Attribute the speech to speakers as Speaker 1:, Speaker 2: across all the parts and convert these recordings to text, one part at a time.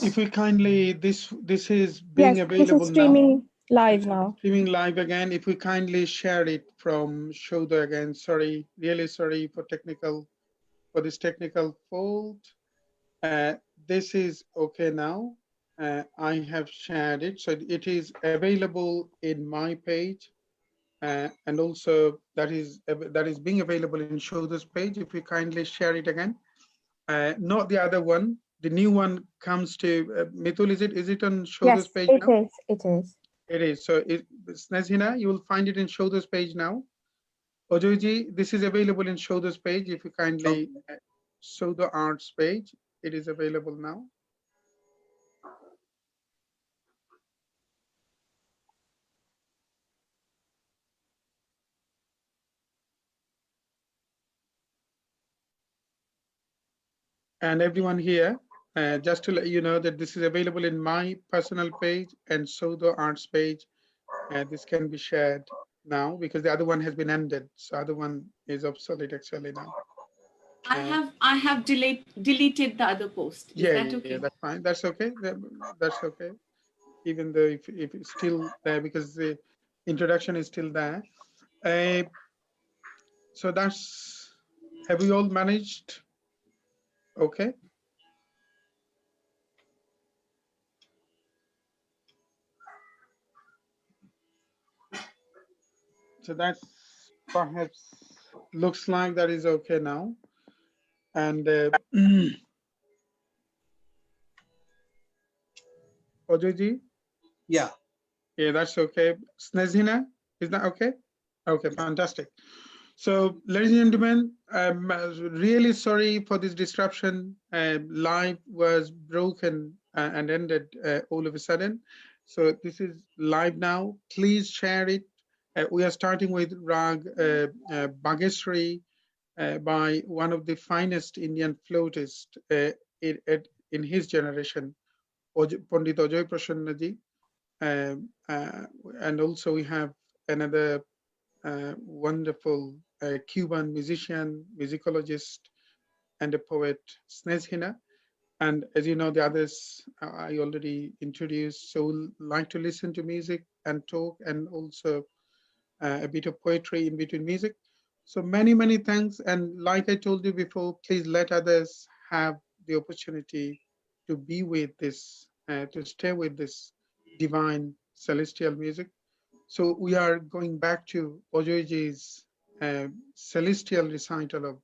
Speaker 1: If we kindly, this is being
Speaker 2: Yes, this is
Speaker 1: available now,
Speaker 2: streaming live now.
Speaker 1: streaming live again. If we kindly share it from Saudha again, sorry, really sorry for this technical fault. This is okay now. I have shared it, so it is available in my page, and also that is being available in Saudha's page. If you kindly share it again, not the other one. The new one comes to Mithul. Is it on Saudha's
Speaker 2: Yes,
Speaker 1: page
Speaker 2: it
Speaker 1: now?
Speaker 2: is. It is.
Speaker 1: It is. So Snezhina, you will find it in Saudha's page now. Ojoyji, this is available in Saudha's page. If you kindly Saudha Arts page, it is available now. And everyone here, just to let you know that this is available in my personal page and Saudha Arts page. This can be shared now because the other one has been ended. So other one is obsolete actually now.
Speaker 3: I have deleted the other post. Is that okay?
Speaker 1: Yeah, that's fine. That's okay. That's okay. Even though if it's still there because the introduction is still there. Uh, so that's, have we all managed? Okay. So that's perhaps looks like that is okay now. And Ojoji?
Speaker 4: Yeah.
Speaker 1: Yeah, that's okay. Snezhina, is that okay? Okay, fantastic. So, ladies and gentlemen, I'm really sorry for this disruption. Live was broken and ended all of a sudden. So this is live now. Please share it. We are starting with Rag Bhagesri by one of the finest Indian flautists in his generation, Pandit Ajay Prasanna ji. And also we have another wonderful Cuban musician, musicologist, and a poet, Snezhina. And as you know, the others I already introduced. So we'll like to listen to music and talk, and also a bit of poetry in between music. So many thanks. And like I told you before, please let others have the opportunity to be with this, to stay with this divine celestial music. So we are going back to Ojoyji's celestial recital of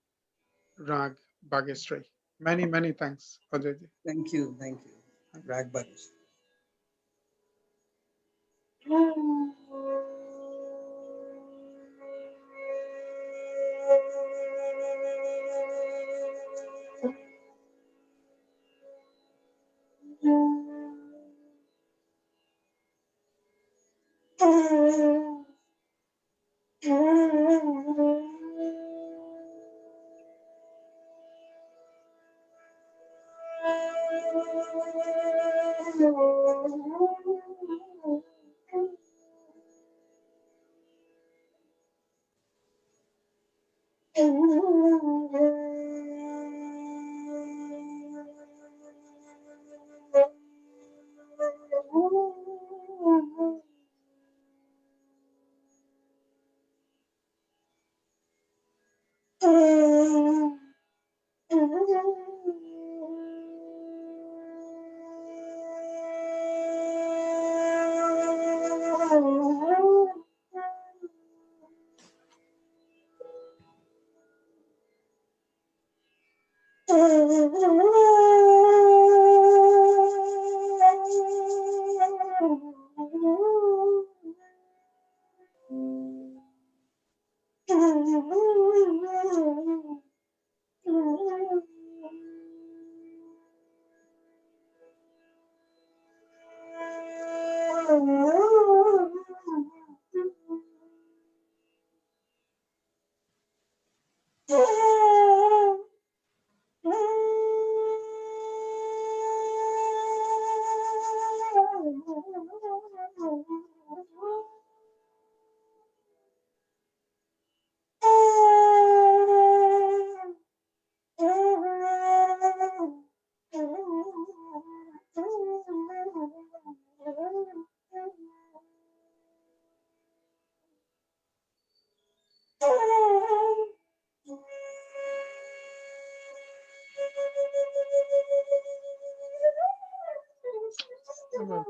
Speaker 1: Rag Bhagesri. Many thanks, Ojoyji.
Speaker 4: Thank you. Rag Bagus.
Speaker 1: Come on.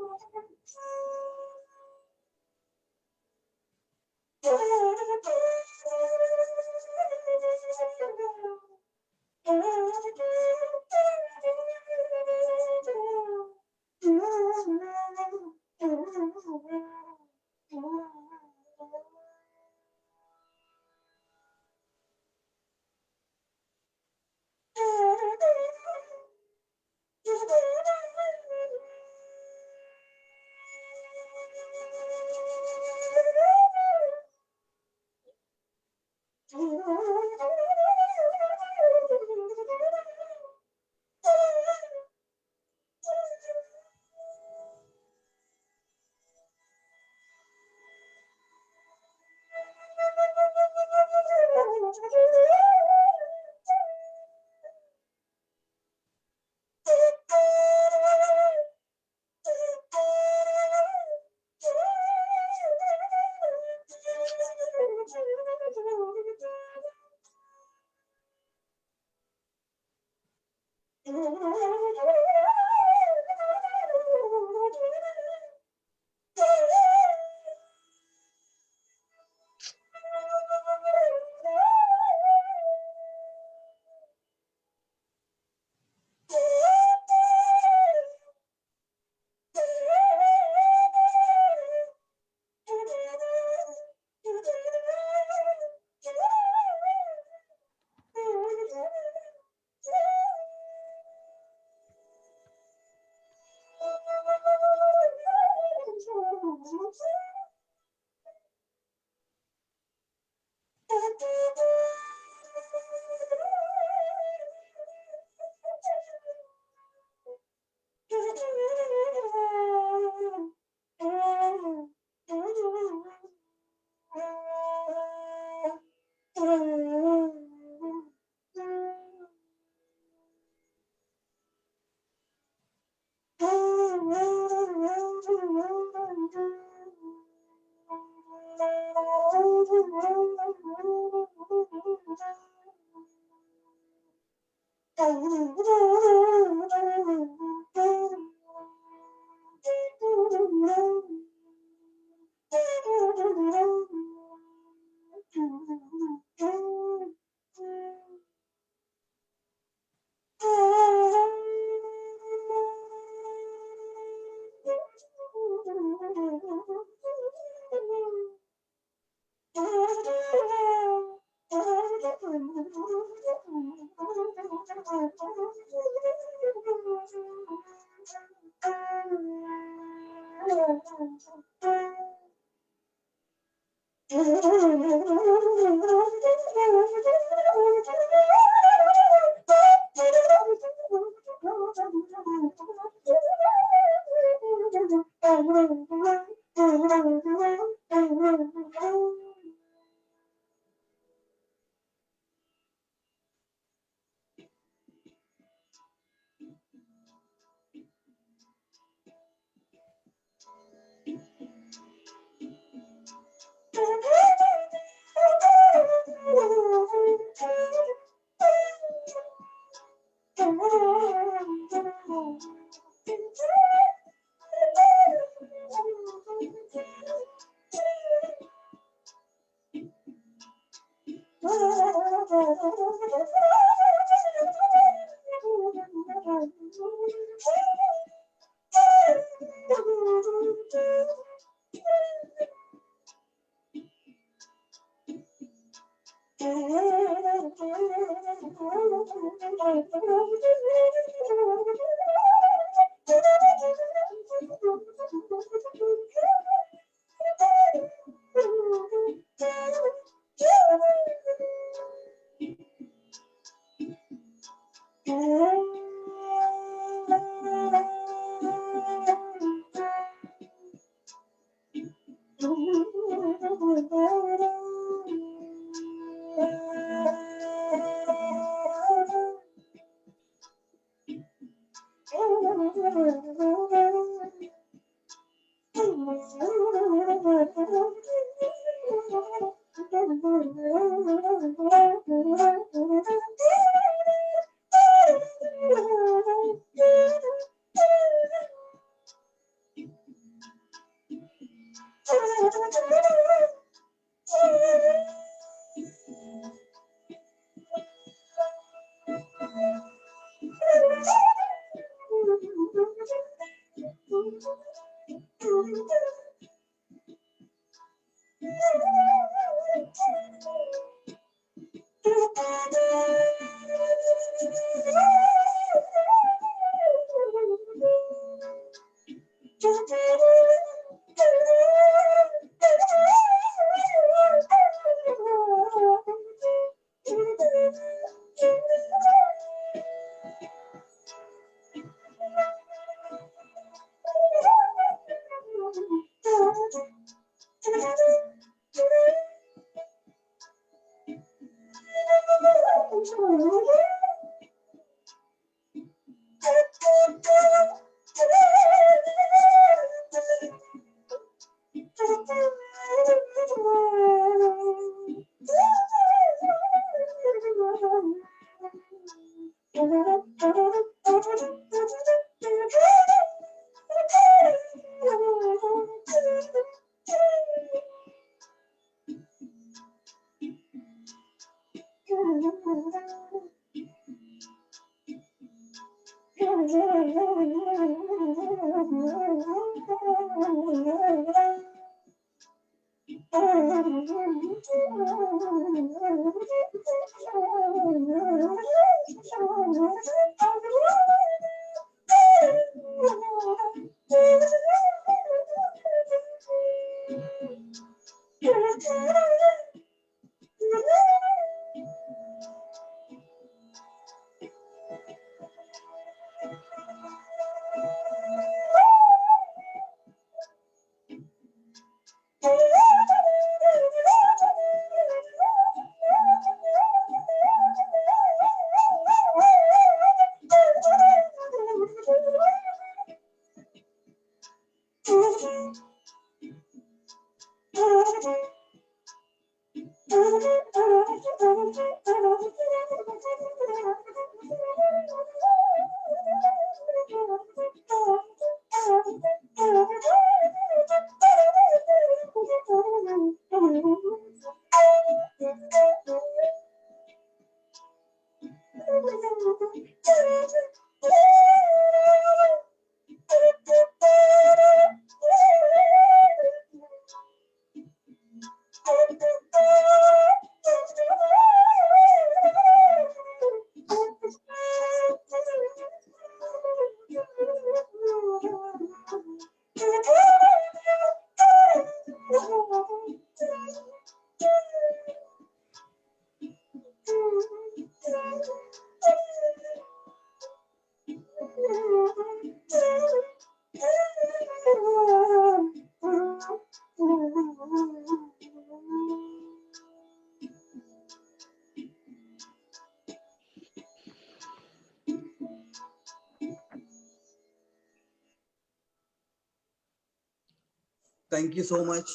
Speaker 4: Thank you so much.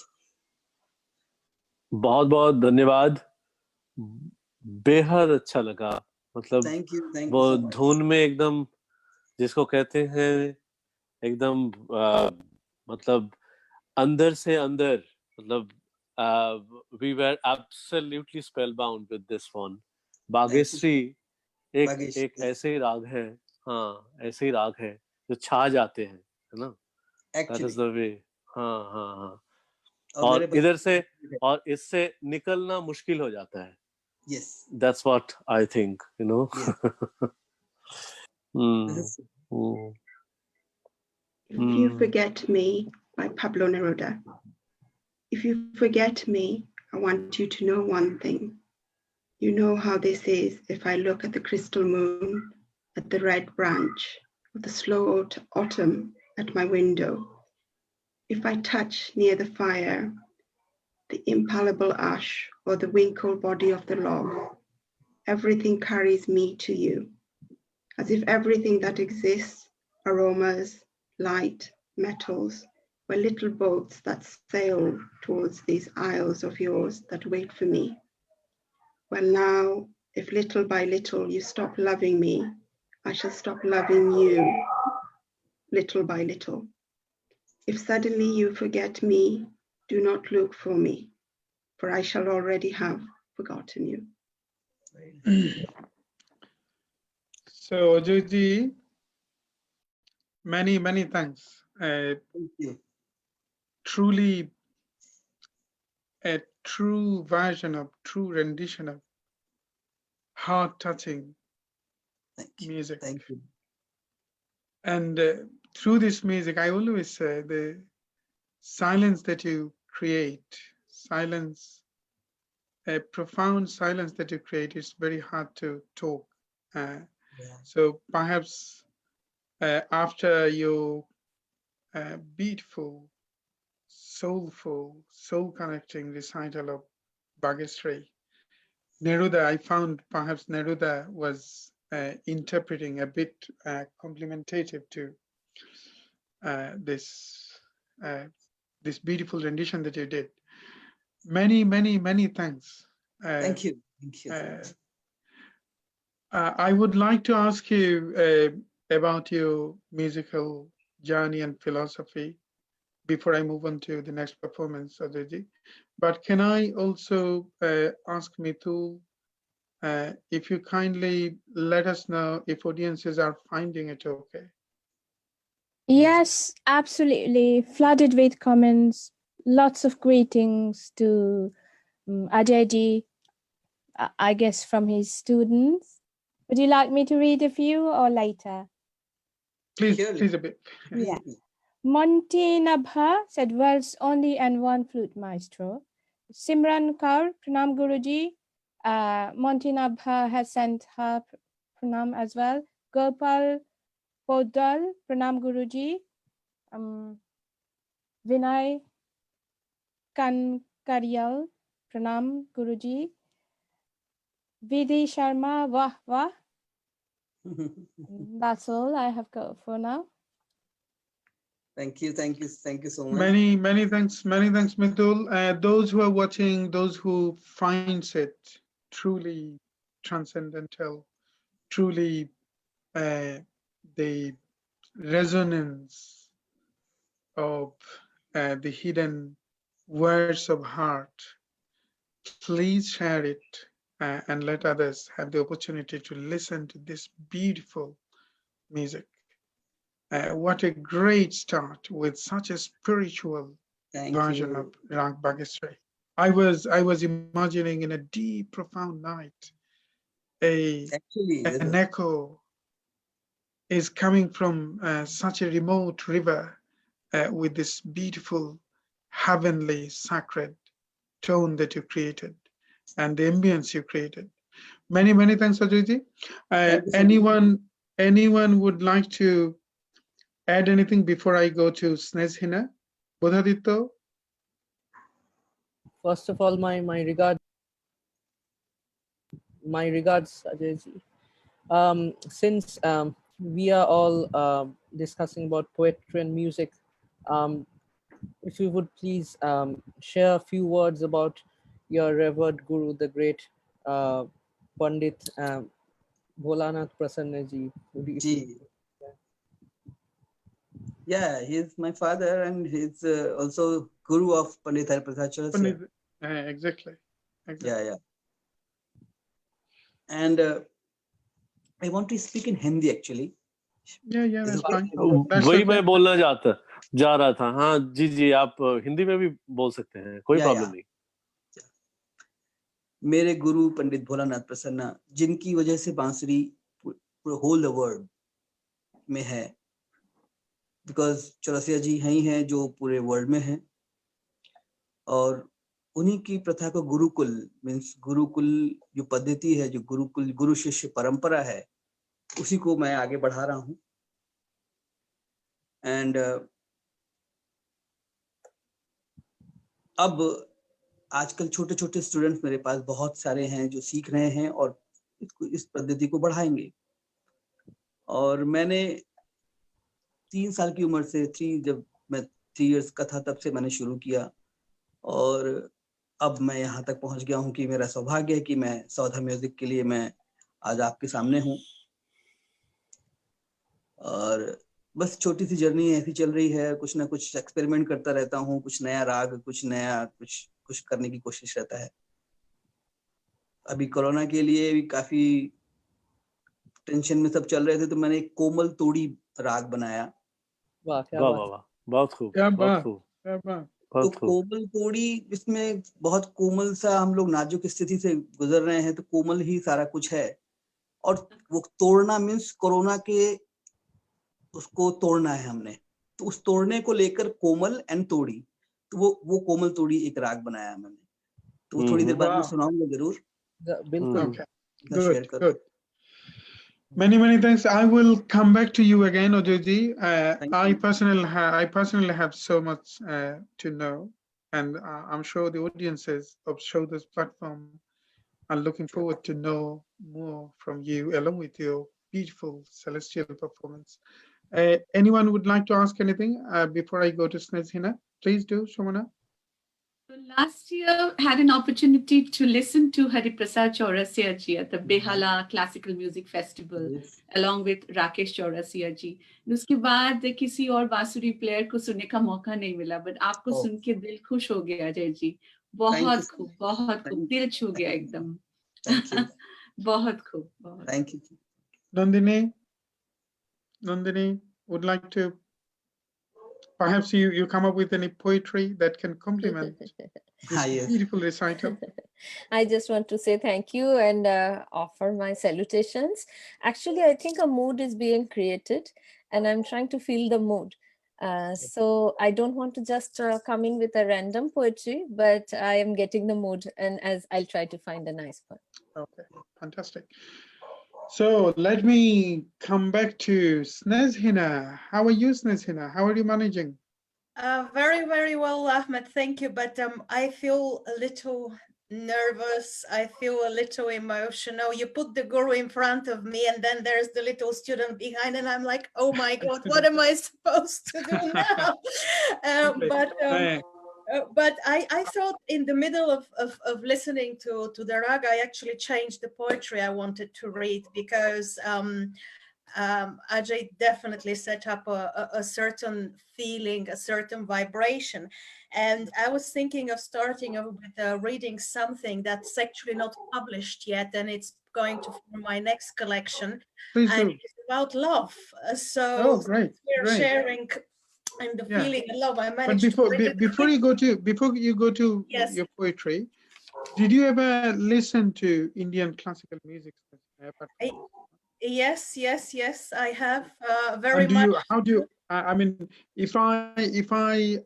Speaker 5: बहुत बहुत धन्यवाद, बेहद अच्छा लगा। मतलब
Speaker 4: Thank you
Speaker 5: वो
Speaker 4: so much.
Speaker 5: धुन में एकदम जिसको कहते हैं एकदम मतलब अंदर से अंदर, मतलब we were absolutely spellbound with this one. Bageshri एक ऐसे ही राग है, हाँ ऐसे ही राग है जो छा जाते हैं, है ना? That is the way. हाँ हाँ हाँ। और इधर से और इससे निकलना मुश्किल हो जाता है.
Speaker 4: Yes.
Speaker 5: That's what I think, you know.
Speaker 4: Yes.
Speaker 6: If you forget me, by Pablo Neruda. If you forget me, I want you to know one thing. You know how this is if I look at the crystal moon, at the red branch of the slow autumn at my window. If I touch near the fire, the impalpable ash or the wrinkled body of the log, everything carries me to you, as if everything that exists, aromas, light, metals, were little boats that sail towards these isles of yours that wait for me. Well now, if little by little you stop loving me, I shall stop loving you, little by little. If suddenly you forget me, do not look for me, for I shall already have forgotten you.
Speaker 1: So, Ajay, many thanks.
Speaker 4: Thank you.
Speaker 1: truly a true version of, true rendition of heart-touching
Speaker 4: Thank you.
Speaker 1: music.
Speaker 4: Thank you.
Speaker 1: And through this music, I always say the silence that you create, silence, a profound silence that you create is very hard to talk. So perhaps after your beautiful, soulful, soul-connecting recital of Bhagesri, Neruda, I found perhaps Neruda was interpreting a bit complementative to this beautiful rendition that you did. Many, many, many thanks.
Speaker 4: Thank you. Thank you.
Speaker 1: I would like to ask you about your musical journey and philosophy before I move on to the next performance, Ajay. But can I also ask Mitul if you kindly let us know if audiences are finding it okay?
Speaker 2: Yes, absolutely. Flooded with comments, lots of greetings to Ajay ji, I guess from his students. Would you like me to read a few or later?
Speaker 1: Please,
Speaker 4: Surely.
Speaker 1: please a bit.
Speaker 2: Yeah. Monty Nabha said words only and one flute maestro. Simran Kaur, Pranam Guruji. Monty Nabha has sent her Pranam as well. Gopal Podal, Pranam Guruji. Vinay Kankaryal, Pranam Guruji. Vidhi Sharma, Wah Wah. That's all I have got for now.
Speaker 4: Thank you. Thank you. Thank you so much.
Speaker 1: Many thanks, Mitul. Those who are watching, those who finds it truly transcendental, truly the resonance of the hidden words of heart, please share it and let others have the opportunity to listen to this beautiful music. What a great start with such a spiritual version of Rag Bhagesri. I was imagining in a deep, profound night, an echo is coming from such a remote river with this beautiful, heavenly, sacred tone that you created and the ambience you created. Many, many thanks, Ajay. Anyone would like to add anything before I go to Snezhina? Bodhaditya?
Speaker 7: First of all, my regards, Ajay ji. Since we are all discussing about poetry and music, if you would please share a few words about your revered guru, the great Pandit Bholanath Prasanna ji.
Speaker 4: Yeah, he's my father and he's also guru of Pandit Hariprasad Chaurasia.
Speaker 1: Exactly.
Speaker 4: Yeah. And I want to speak in Hindi actually.
Speaker 1: Yeah, that's fine.
Speaker 5: वही मैं बोलना जा रहा था. हाँ जी आप हिंदी में भी बोल सकते हैं, कोई प्रॉब्लम नहीं.
Speaker 4: मेरे गुरु पंडित भोलानाथ प्रसन्ना, जिनकी वजह से बांसुरी पूरे होल द वर्ल्ड में है, बिकॉज चौरसिया जी हैं जो पूरे वर्ल्ड में हैं, और उन्हीं की प्रथा को गुरुकुल मीन्स गुरुकुल जो पद्धति है, जो गुरुकुल गुरु शिष्य परंपरा है, उसी को मैं आगे बढ़ा रहा हूँ. एंड अब आजकल छोटे छोटे स्टूडेंट्स मेरे पास बहुत सारे हैं जो सीख रहे हैं और इस पद्धति को बढ़ाएंगे. और मैंने 3 साल की उम्र से जब मैं 3 इयर्स का था तब से मैंने शुरू किया, और अब मैं यहाँ तक पहुँच गया हूँ कि मेरा सौभाग्य है कि मैं सौधा म्यूजिक के लिए मैं आज आपके सामने हूँ. और बस छोटी सी जर्नी ऐसी चल रही है, कुछ ना कुछ एक्सपेरिमेंट करता रहता हूँ, कुछ नया राग, कुछ नया कुछ करने की कोशिश रहता है. अभी कोरोना के लिए भी काफी टेंशन में सब चल रहे थे, तो मैंने एक कोमल तोड़ी राग बनाया.
Speaker 5: वाह, बहुत खूब.
Speaker 4: तो कोमल तोड़ी, इसमें बहुत कोमल सा हम लोग नाजुक स्थिति से गुजर रहे हैं, तो कोमल ही सारा कुछ है। और वो तोड़ना मीन्स कोरोना के उसको तोड़ना है हमने, तो उस तोड़ने को लेकर कोमल एंड तोड़ी, तो वो कोमल तोड़ी एक राग बनाया है मैंने, तो वो थोड़ी देर बाद मैं सुनाऊंगा जरूर।
Speaker 7: बिल्कुल।
Speaker 1: Good, good. Many thanks. I will come back to you again, Ajay. I personally have so much to know, and I'm sure the audiences of Saudha's platform are looking forward to know more from you, along with your beautiful celestial performance. Anyone would like to ask anything before I go to Snezhina? Please do, Shomana.
Speaker 3: Last year, had an opportunity to listen to Hariprasad Chaurasia ji at the Behala Classical Music Festival, along with Rakesh Chaurasia ji. उसके बाद किसी और बांसुरी player को सुनने का मौका नहीं मिला, but आपको सुन के दिल खुश हो गया अजय जी. बहुत खूब, दिल छू गया एकदम. बहुत खूब.
Speaker 4: Thank you.
Speaker 1: Nandini would like to. Perhaps you come up with any poetry that can complement this beautiful recital.
Speaker 8: I just want to say thank you and offer my salutations. Actually, I think a mood is being created and I'm trying to feel the mood. So I don't want to just come in with a random poetry, but I am getting the mood, and as I'll try to find a nice one.
Speaker 1: Okay, fantastic. So let me come back to Snezhina. How are you, Snezhina? How are you managing?
Speaker 9: Very well, Ahmed. Thank you. But I feel a little nervous. I feel a little emotional. You put the guru in front of me, and then there's the little student behind, and I'm like, oh my God, what am I supposed to do now? But I thought in the middle of listening to the Raaga, I actually changed the poetry I wanted to read, because Ajay definitely set up a certain feeling, a certain vibration. And I was thinking of starting with reading something that's actually not published yet, and it's going to form my next collection.
Speaker 1: Please
Speaker 9: and
Speaker 1: do.
Speaker 9: It's about love.
Speaker 1: Oh, great.
Speaker 9: We're sharing and the feeling of love. I managed
Speaker 1: before you go to
Speaker 9: yes.
Speaker 1: your poetry, did you ever listen to Indian classical music?
Speaker 9: Yes, I have very much.
Speaker 1: How do you? I mean, if I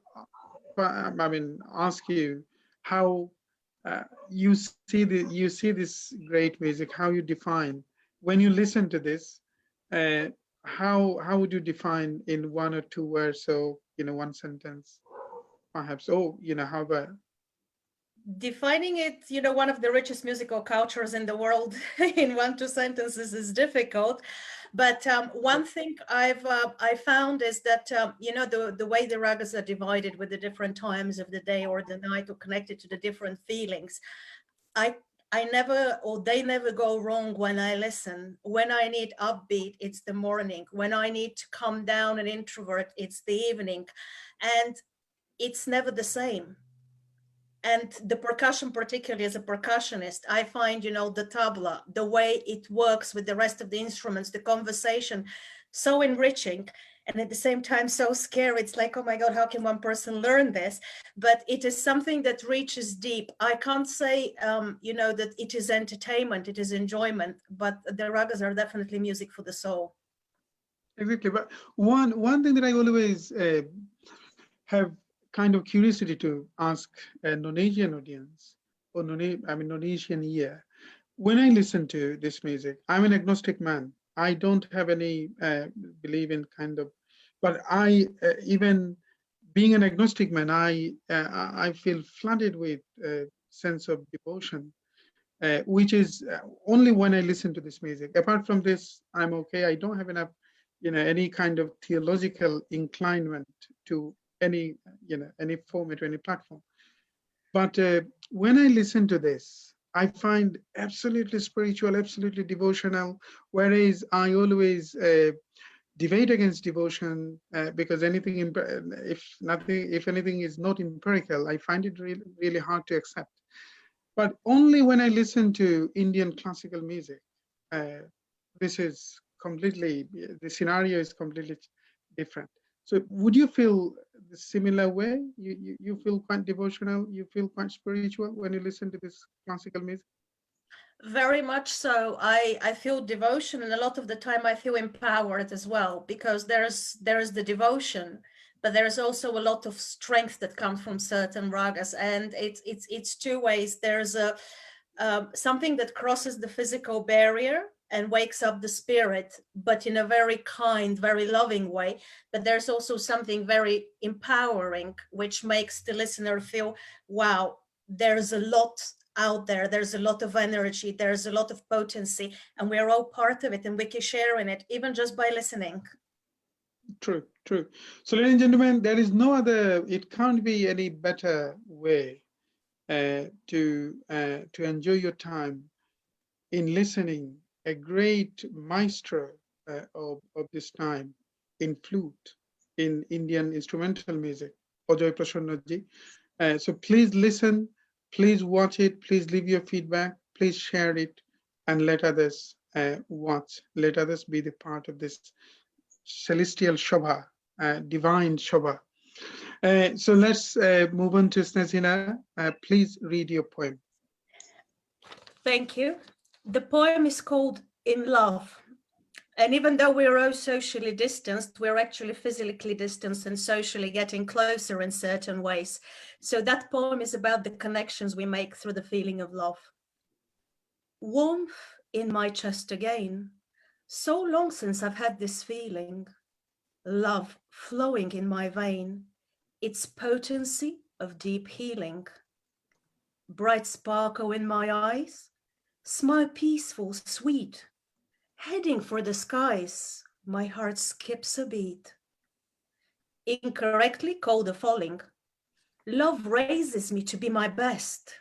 Speaker 1: ask you how you see this great music, how you define when you listen to this, how would you define in one or two words, so one sentence, perhaps? How about
Speaker 9: Defining it, one of the richest musical cultures in the world in 1-2 sentences is difficult. But one thing I found is that, the way the ragas are divided with the different times of the day or the night, or connected to the different feelings, they never go wrong when I listen. When I need upbeat, it's the morning. When I need to calm down and introvert, it's the evening. And it's never the same. And the percussion, particularly as a percussionist, I find, the tabla, the way it works with the rest of the instruments, the conversation, so enriching, and at the same time so scary. It's like, oh my God, how can one person learn this? But it is something that reaches deep. I can't say, that it is entertainment, it is enjoyment, but the ragas are definitely music for the soul.
Speaker 1: Exactly. But one thing that I always have kind of curiosity to ask a non-Asian audience, or non-Asian ear. When I listen to this music, I'm an agnostic man. I don't have any belief in but I even being an agnostic man, I feel flooded with a sense of devotion, which is only when I listen to this music. Apart from this, I'm okay. I don't have enough, any kind of theological inclination to any format or any platform. But when I listen to this, I find absolutely spiritual, absolutely devotional, whereas I always debate against devotion because if anything is not empirical, I find it really, really hard to accept. But only when I listen to Indian classical music, the scenario is completely different. So would you feel the similar way? You feel quite devotional, you feel quite spiritual when you listen to this classical music?
Speaker 9: Very much so. I feel devotion, and a lot of the time I feel empowered as well, because there's the devotion, but there's also a lot of strength that comes from certain ragas, and it's two ways. There's a something that crosses the physical barrier and wakes up the spirit, but in a very kind, very loving way. But there's also something very empowering, which makes the listener feel, wow, there's a lot out there, there's a lot of energy, there's a lot of potency, and we're all part of it, and we can share in it, even just by listening.
Speaker 1: True, true. So ladies and gentlemen, there is no other, it can't be any better way to enjoy your time in listening a great maestro of this time in flute, in Indian instrumental music, Ajay Prasanna ji. So please listen, please watch it, please leave your feedback, please share it, and let others watch, let others be the part of this celestial Shobha, divine Shobha. So let's move on to Snezhina. Please read your poem.
Speaker 9: Thank you. The poem is called In Love. And even though we're all socially distanced, we're actually physically distanced and socially getting closer in certain ways. So that poem is about the connections we make through the feeling of love. Warmth in my chest again. So long since I've had this feeling. Love flowing in my vein. Its potency of deep healing. Bright sparkle in my eyes. Smile peaceful, sweet. Heading for the skies, my heart skips a beat. Incorrectly called a falling. Love raises me to be my best.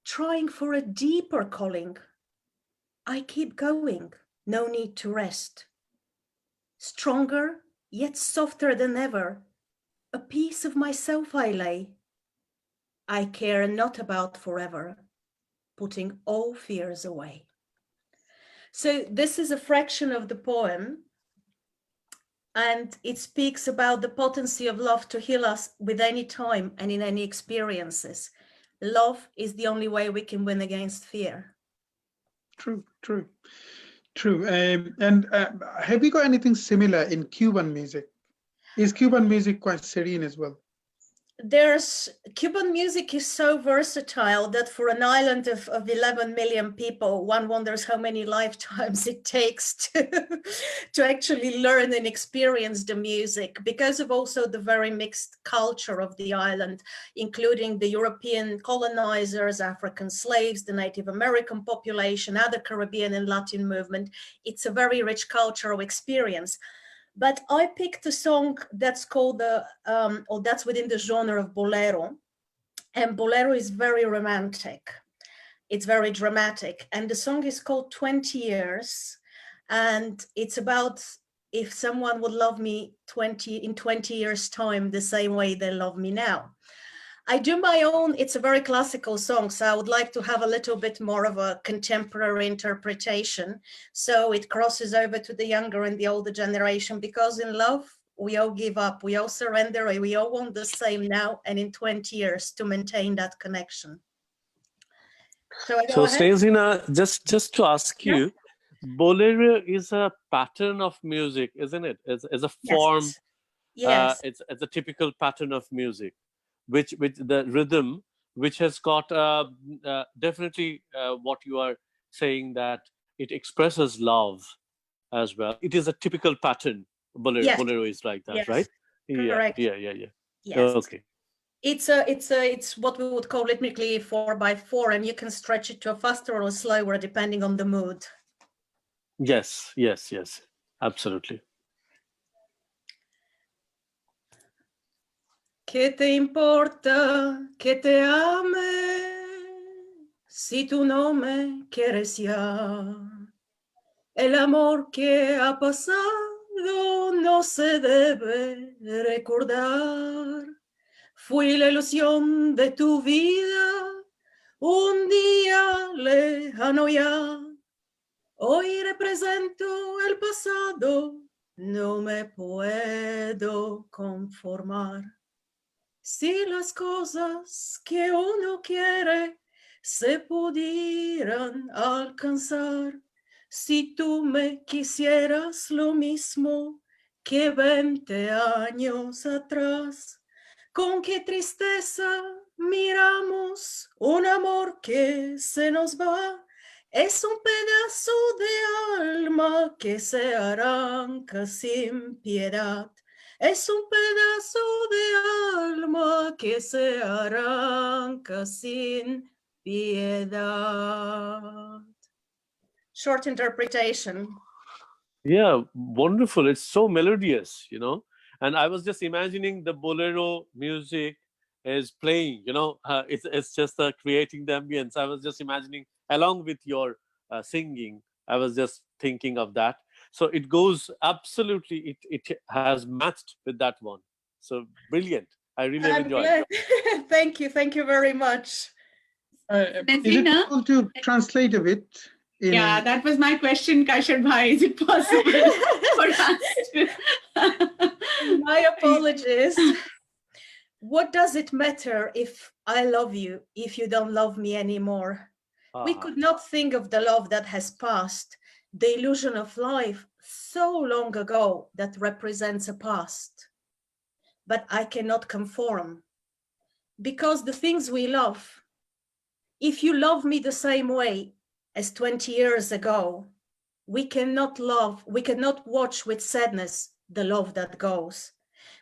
Speaker 9: Trying for a deeper calling. I keep going, no need to rest. Stronger, yet softer than ever. A piece of myself I lay. I care not about forever. Putting all fears away. So this is a fraction of the poem, and it speaks about the potency of love to heal us with any time and in any experiences. Love is the only way we can win against fear.
Speaker 1: True, true, true. And have you got anything similar in Cuban music? Is Cuban music quite serene as well?
Speaker 9: Cuban music is so versatile that for an island of 11 million people, one wonders how many lifetimes it takes to actually learn and experience the music, because of also the very mixed culture of the island, including the European colonizers, African slaves, the Native American population, other Caribbean and Latin movement. It's a very rich cultural experience. But I picked a song that's called or that's within the genre of bolero, and bolero is very romantic. It's very dramatic, and the song is called 20 Years, and it's about if someone would love me in 20 years' time the same way they love me now. I do my own, it's a very classical song, so I would like to have a little bit more of a contemporary interpretation. So it crosses over to the younger and the older generation, because in love, we all give up, we all surrender, we all want the same now and in 20 years to maintain that connection. So
Speaker 5: Snezhina, just to ask you, bolero is a pattern of music, isn't it? It's a form,
Speaker 9: yes.
Speaker 5: It's a typical pattern of music. Which the rhythm, which has got definitely what you are saying, that it expresses love as well. It is a typical pattern. Bolero,
Speaker 9: yes.
Speaker 5: Bolero is like that,
Speaker 9: yes.
Speaker 5: right?
Speaker 9: Correct.
Speaker 5: Yeah.
Speaker 9: Yes.
Speaker 5: Okay.
Speaker 9: It's what we would call rhythmically 4/4, and you can stretch it to a faster or slower depending on the mood.
Speaker 5: Yes, absolutely.
Speaker 9: ¿Qué te importa que te ame si tú no me quieres ya? El amor que ha pasado no se debe recordar. Fui la ilusión de tu vida, un día lejano ya. Hoy represento el pasado, no me puedo conformar. Si las cosas que uno quiere se pudieran alcanzar, si tú me quisieras lo mismo que 20 años atrás, con qué tristeza miramos un amor que se nos va. Es un pedazo de alma que se arranca sin piedad. Es un pedazo de alma que se arranca sin piedad. Short interpretation.
Speaker 5: Yeah, wonderful. It's so melodious, And I was just imagining the bolero music is playing, it's just creating the ambience. I was just imagining along with your singing. I was just thinking of that. So it goes absolutely, it has matched with that one. So brilliant. I really have enjoyed it.
Speaker 9: Thank you very much.
Speaker 1: Is it possible to translate a bit?
Speaker 3: Yeah, that was my question, Kaushal Bhai. Is it possible for us to...
Speaker 9: My apologies. What does it matter if I love you if you don't love me anymore? We could not think of the love that has passed, the illusion of life so long ago that represents a past. But I cannot conform because the things we love, if you love me the same way as 20 years ago, we cannot watch with sadness the love that goes,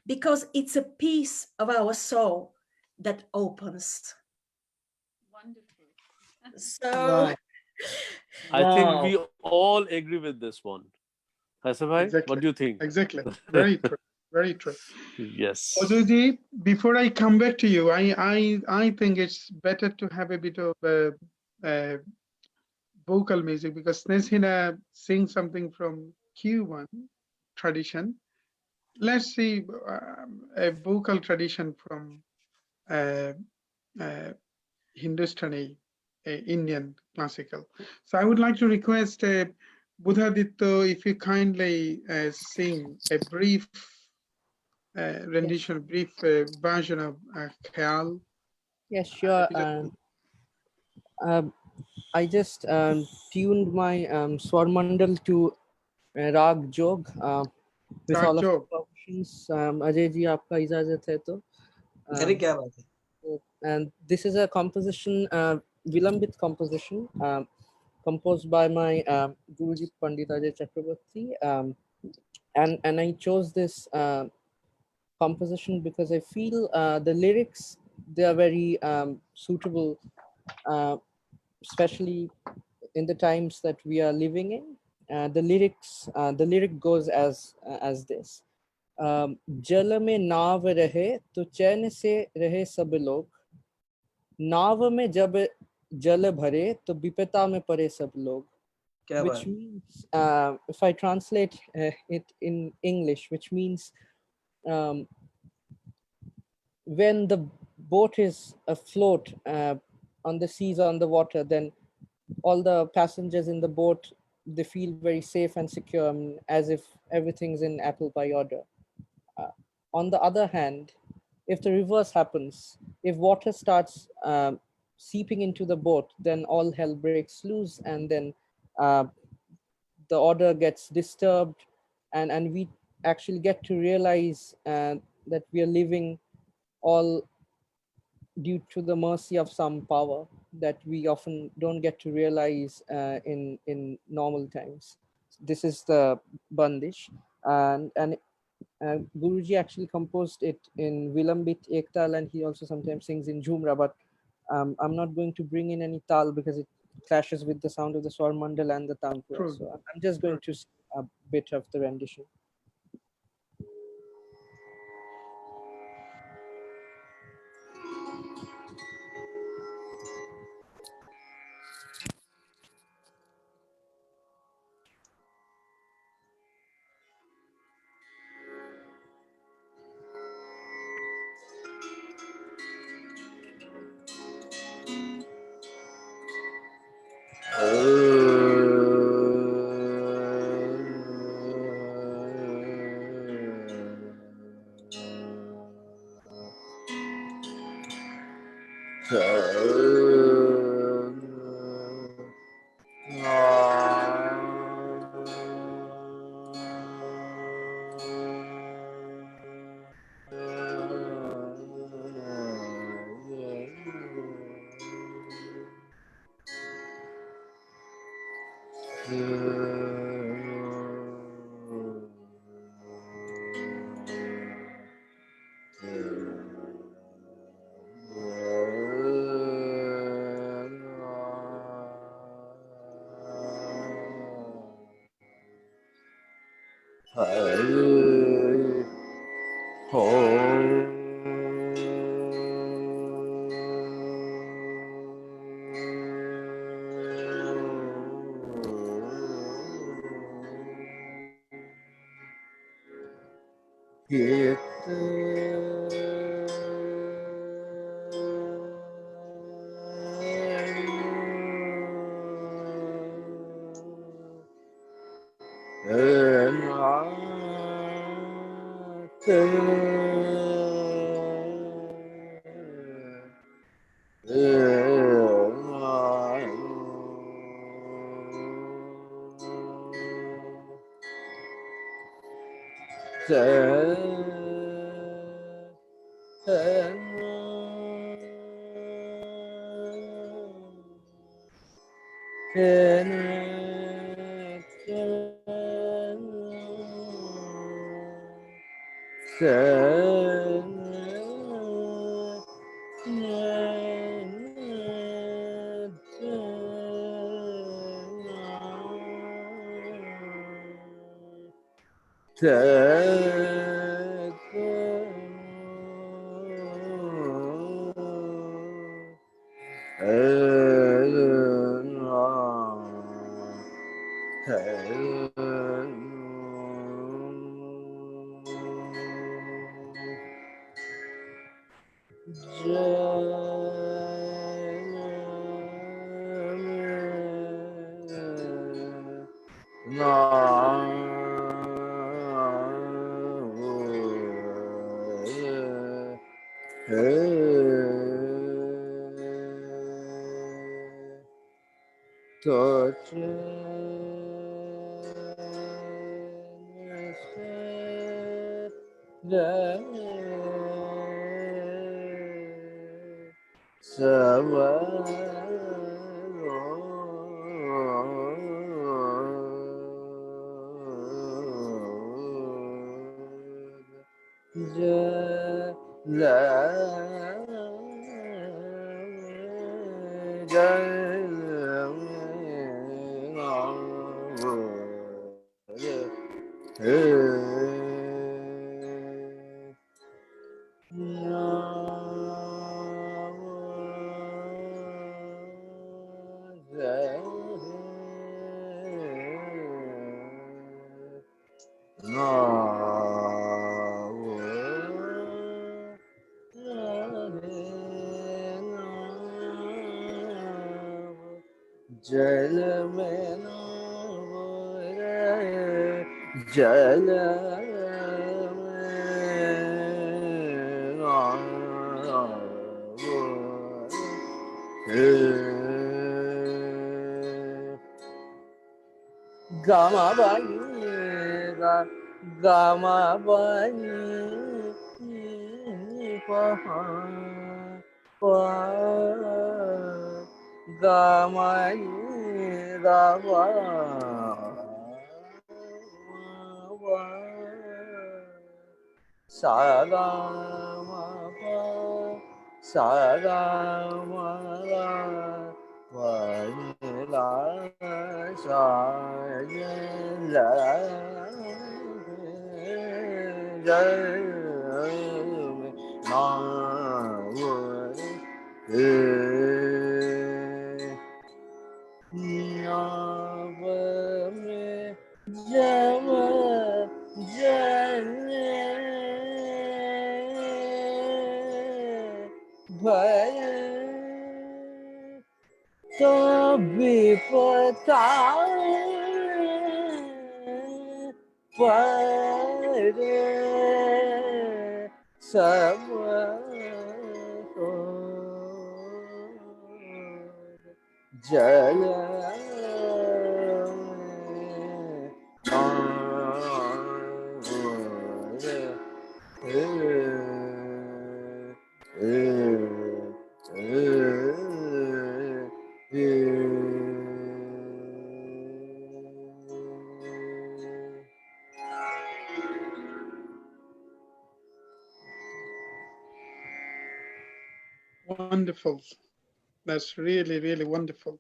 Speaker 9: because it's a piece of our soul that opens.
Speaker 3: Wonderful.
Speaker 9: So
Speaker 1: wow.
Speaker 5: I think we all agree with this one. Hasabhai,
Speaker 1: Exactly.
Speaker 5: what do you think?
Speaker 1: Exactly. Very true. Very true.
Speaker 5: Yes.
Speaker 1: Ajay, before I come back to you, I think it's better to have a bit of vocal music, because Snezhina sings something from Cuban tradition. Let's see a vocal tradition from Hindustani, Indian classical. So I would like to request Buddhaditya, if you kindly sing a brief rendition, brief version of Kheyal.
Speaker 7: Yes, sure. I just tuned my Swarmandal to Raag Jog with
Speaker 1: Raag
Speaker 7: all of
Speaker 1: Jog.
Speaker 7: the percussions. Ajay ji, आपका इजाजत है तो.
Speaker 4: अरे क्या बात है.
Speaker 7: And this is a composition, Vilambit composition, composed by my Guruji Pandit Ajay Chakraborty. And I chose this composition because I feel the lyrics, they are very suitable, especially in the times that we are living in. The lyric goes as this. जल में नाव रहे तो चैन से रहे सब लोग, नाव में जब जल भरे तो विपदा में पड़े सब लोग. Which means, if I translate it in English, which means when the boat is afloat on the seas or on the water, then all the passengers in the boat, they feel very safe and secure, as if everything's in apple pie order. On the other hand, if the reverse happens, if water starts seeping into the boat, then all hell breaks loose, and then the order gets disturbed, and we actually get to realize that we are living all due to the mercy of some power that we often don't get to realize in normal times. This is the bandish, and Guruji actually composed it in Vilambit Ektal, and he also sometimes sings in Jhumra, but I'm not going to bring in any tal because it clashes with the sound of the Swar Mandal and the Tanpura. So I'm just going to sing a bit of the rendition.
Speaker 1: Wonderful. That's really, really wonderful.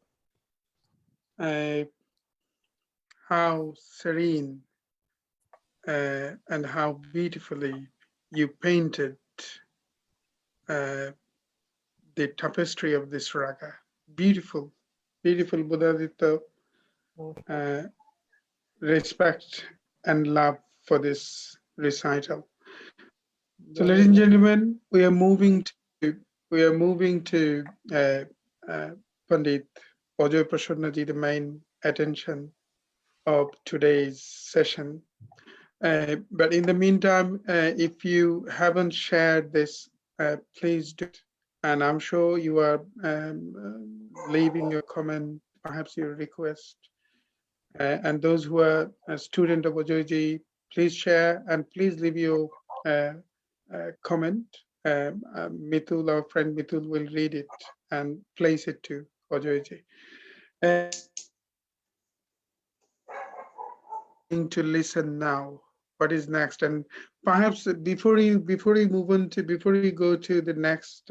Speaker 1: How serene and how beautifully you painted the tapestry of this raga. Beautiful, beautiful Buddhadita respect and love for this recital. So, ladies and gentlemen, we are moving to Pandit Ajay Prasannaji, the main attention of today's session. But in the meantime, if you haven't shared this, please do it. And I'm sure you are leaving your comment, perhaps your request. And those who are a student of Ajayji, please share and please leave your comment. Mitul, our friend Mitul, will read it and place it to Ajayji. To listen now. What is next? And perhaps before you go to the next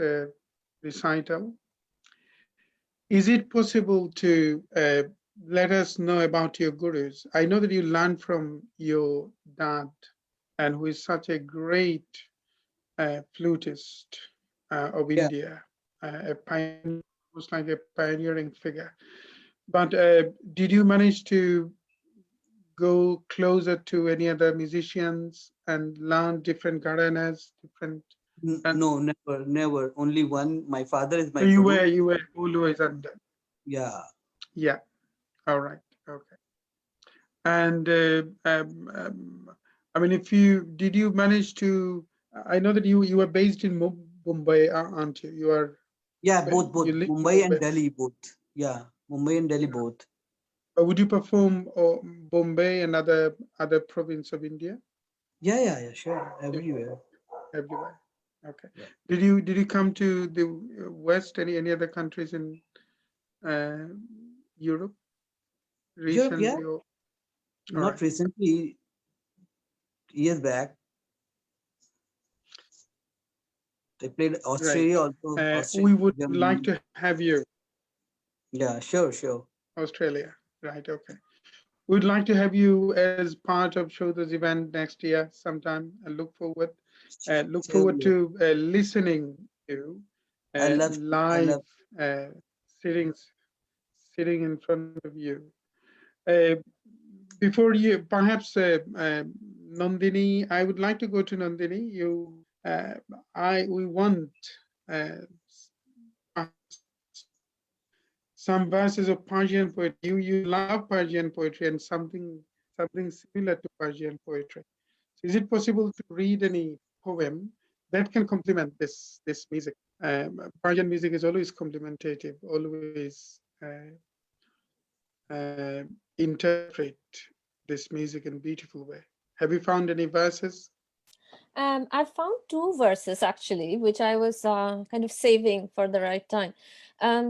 Speaker 1: recital, is it possible to let us know about your gurus? I know that you learned from your dad, and who is such a great flutist of India, a pioneer, almost like a pioneering figure. But did you manage to go closer to any other musicians and learn different gharanas, different?
Speaker 4: No, never. Only one. My father is my
Speaker 1: You
Speaker 4: guru.
Speaker 1: were always under.
Speaker 4: Yeah.
Speaker 1: Yeah. All right. Okay. And I mean, did you manage to? I know that you were based in Mumbai, aren't you? You are.
Speaker 4: Yeah, both.
Speaker 1: You live in
Speaker 4: Mumbai and
Speaker 1: Mumbai.
Speaker 4: Delhi, both. Yeah, Mumbai and Delhi, both.
Speaker 1: Would you perform Bombay and other province of India?
Speaker 4: Yeah, sure. Everywhere.
Speaker 1: Everywhere. Okay.
Speaker 4: Yeah.
Speaker 1: Did you come to the West? Any other countries in Europe recently?
Speaker 4: Europe, yeah. Not
Speaker 1: right.
Speaker 4: recently. Years back. They played Australia
Speaker 1: Right.
Speaker 4: also. Australia,
Speaker 1: We would
Speaker 4: Germany.
Speaker 1: like to have you.
Speaker 4: Yeah, sure.
Speaker 1: Australia. Right. Okay. We'd like to have you as part of Saudha's event next year sometime. I look forward to listening to live sitting in front of you. Before you, perhaps Nandini, I would like to go to Nandini. We want some verses of Persian poetry. You love Persian poetry and something similar to Persian poetry. So is it possible to read any poem that can complement this music? Persian music is always complementative, always interpret this music in a beautiful way. Have you found any verses?
Speaker 8: I found two verses actually, which I was kind of saving for the right time.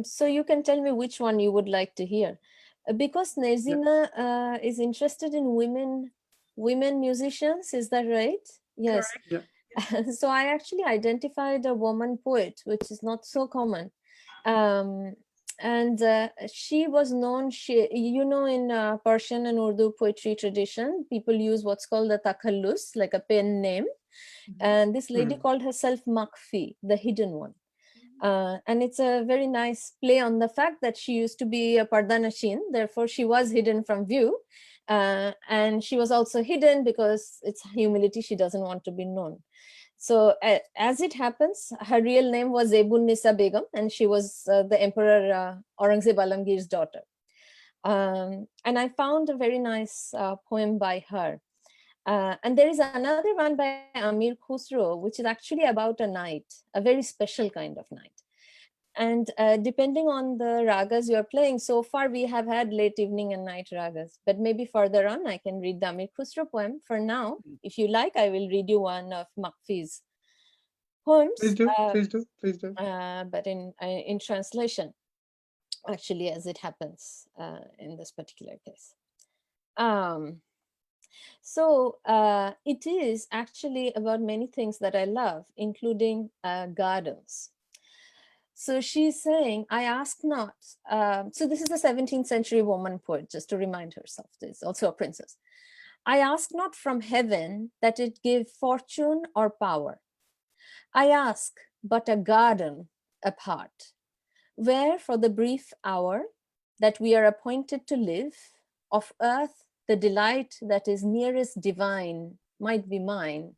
Speaker 8: So you can tell me which one you would like to hear. Because Snezhina is interested in women musicians, is that right? Yes.
Speaker 1: Yeah.
Speaker 8: So I actually identified a woman poet, which is not so common. And she was known, in Persian and Urdu poetry tradition, people use what's called the takhallus, like a pen name. And this lady called herself Makfi, the hidden one. And it's a very nice play on the fact that she used to be a pardanashin, therefore she was hidden from view. And she was also hidden because it's humility, she doesn't want to be known. So as it happens, her real name was Ebun Nisa Begum, and she was the Emperor Aurangzeb Alamgir's daughter. And I found a very nice poem by her. And there is another one by Amir Khusro, which is actually about a night, a very special kind of night. And depending on the ragas you're playing, so far we have had late evening and night ragas, but maybe further on I can read the Amir Khusro poem. For now, if you like, I will read you one of Makfi's poems,
Speaker 1: Please do, please do, please do.
Speaker 8: but in translation, actually, as it happens in this particular case. So it is actually about many things that I love, including gardens. So she's saying, I ask not. So this is a 17th century woman poet, just to remind herself, there's also a princess. I ask not from heaven that it give fortune or power. I ask but a garden apart, where for the brief hour that we are appointed to live, of earth the delight that is nearest divine might be mine,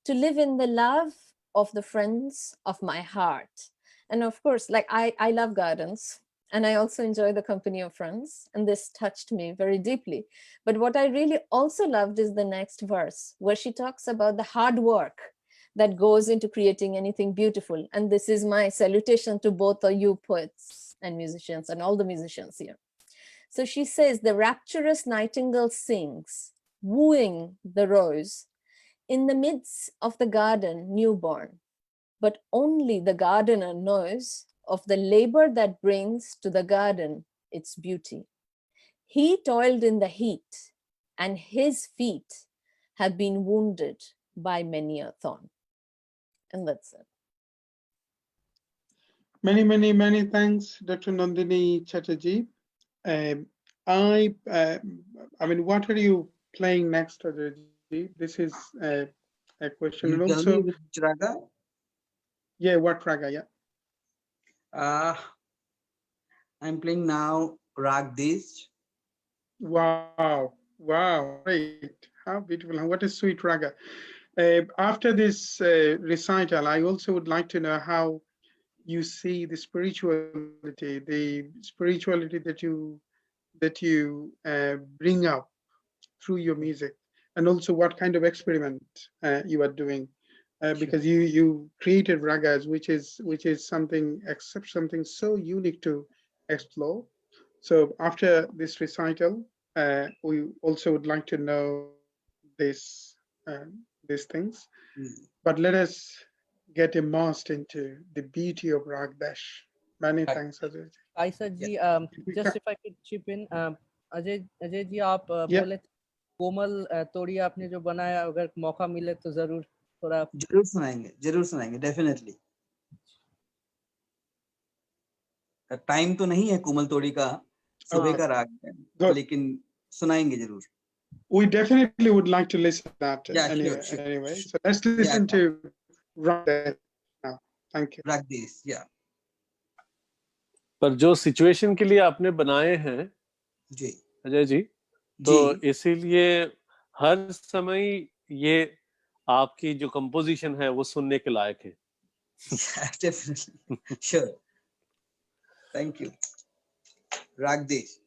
Speaker 8: to live in the love of the friends of my heart. And of course, like I love gardens, and I also enjoy the company of friends, and this touched me very deeply. But what I really also loved is the next verse, where she talks about the hard work that goes into creating anything beautiful. And this is my salutation to both of you poets and musicians and all the musicians here. So she says, the rapturous nightingale sings, wooing the rose in the midst of the garden newborn, but only the gardener knows of the labor that brings to the garden its beauty. He toiled in the heat, and his feet have been wounded by many a thorn. And that's it.
Speaker 1: Many, many, many thanks, Dr. Nandini Chatterjee. I mean, what are you playing next, Ajay? This is a question.
Speaker 4: You
Speaker 1: And
Speaker 4: tell me
Speaker 1: also,
Speaker 4: which raga?
Speaker 1: yeah, what raga? Yeah.
Speaker 4: I'm playing now Rag Desh.
Speaker 1: Wow, wow, great. How beautiful. And what a sweet raga. After this recital, I also would like to know how you see the spirituality that you bring up through your music, and also what kind of experiment you are doing, because you created ragas, which is something so unique to explore. So after this recital, we also would like to know this these things, but let us get immersed into the beauty of Rag Dash. Many thanks, Ajay.
Speaker 7: Aisa ji, just if I could chip in, Ajay ji आप
Speaker 1: Yeah.
Speaker 7: बोले कोमल तोड़ी आपने जो बनाया, अगर मौका मिले तो जरूर थोड़ा
Speaker 4: जरूर सुनाएंगे डेफिनेटली। टाइम तो नहीं है कोमल तोड़ी का, सुबह का राग है, लेकिन सुनाएंगे जरूर।
Speaker 1: We definitely would like to listen to that.
Speaker 4: Yeah,
Speaker 1: anyway,
Speaker 4: sure.
Speaker 1: anyway. So let's listen to Rag Dash now. Thank you.
Speaker 4: Rag Desh, yeah.
Speaker 5: पर जो सिचुएशन के लिए आपने बनाए हैं
Speaker 4: जी
Speaker 5: अजय जी, तो इसीलिए हर समय ये आपकी जो कंपोजिशन है वो सुनने के लायक है।
Speaker 4: Definitely, sure. Thank you. Rag Desh.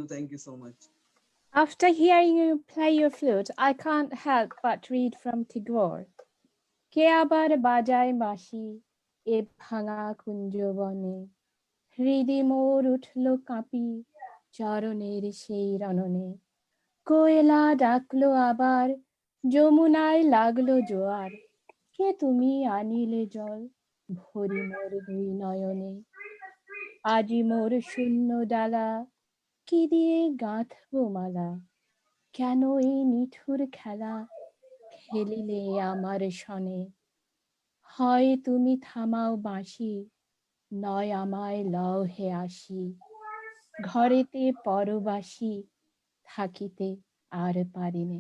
Speaker 4: Thank you so much.
Speaker 2: After hearing you play your flute, I can't help but read from Tagore. কে আবার বাজায় বাঁশি এ ভাঙা কুঞ্জবনে হৃদি মোর উঠল কাঁপি চরণের সেই রণনে কোয়েলা ডাকলো আবার যমুনায় লাগলো জোয়ার কে তুমি আনিলে জল ভরি মোর দুই নয়নে আজি মোর শূন্য ডালা কি দিয়ে গাঁথবো মালা কেন এই নিঠুর খেলা খেলিলে আমার সনে হয় তুমি থামাও বাঁশি নয় আমায় লও হে আসি ঘরেতে পরবাসী থাকিতে আর পারিনে।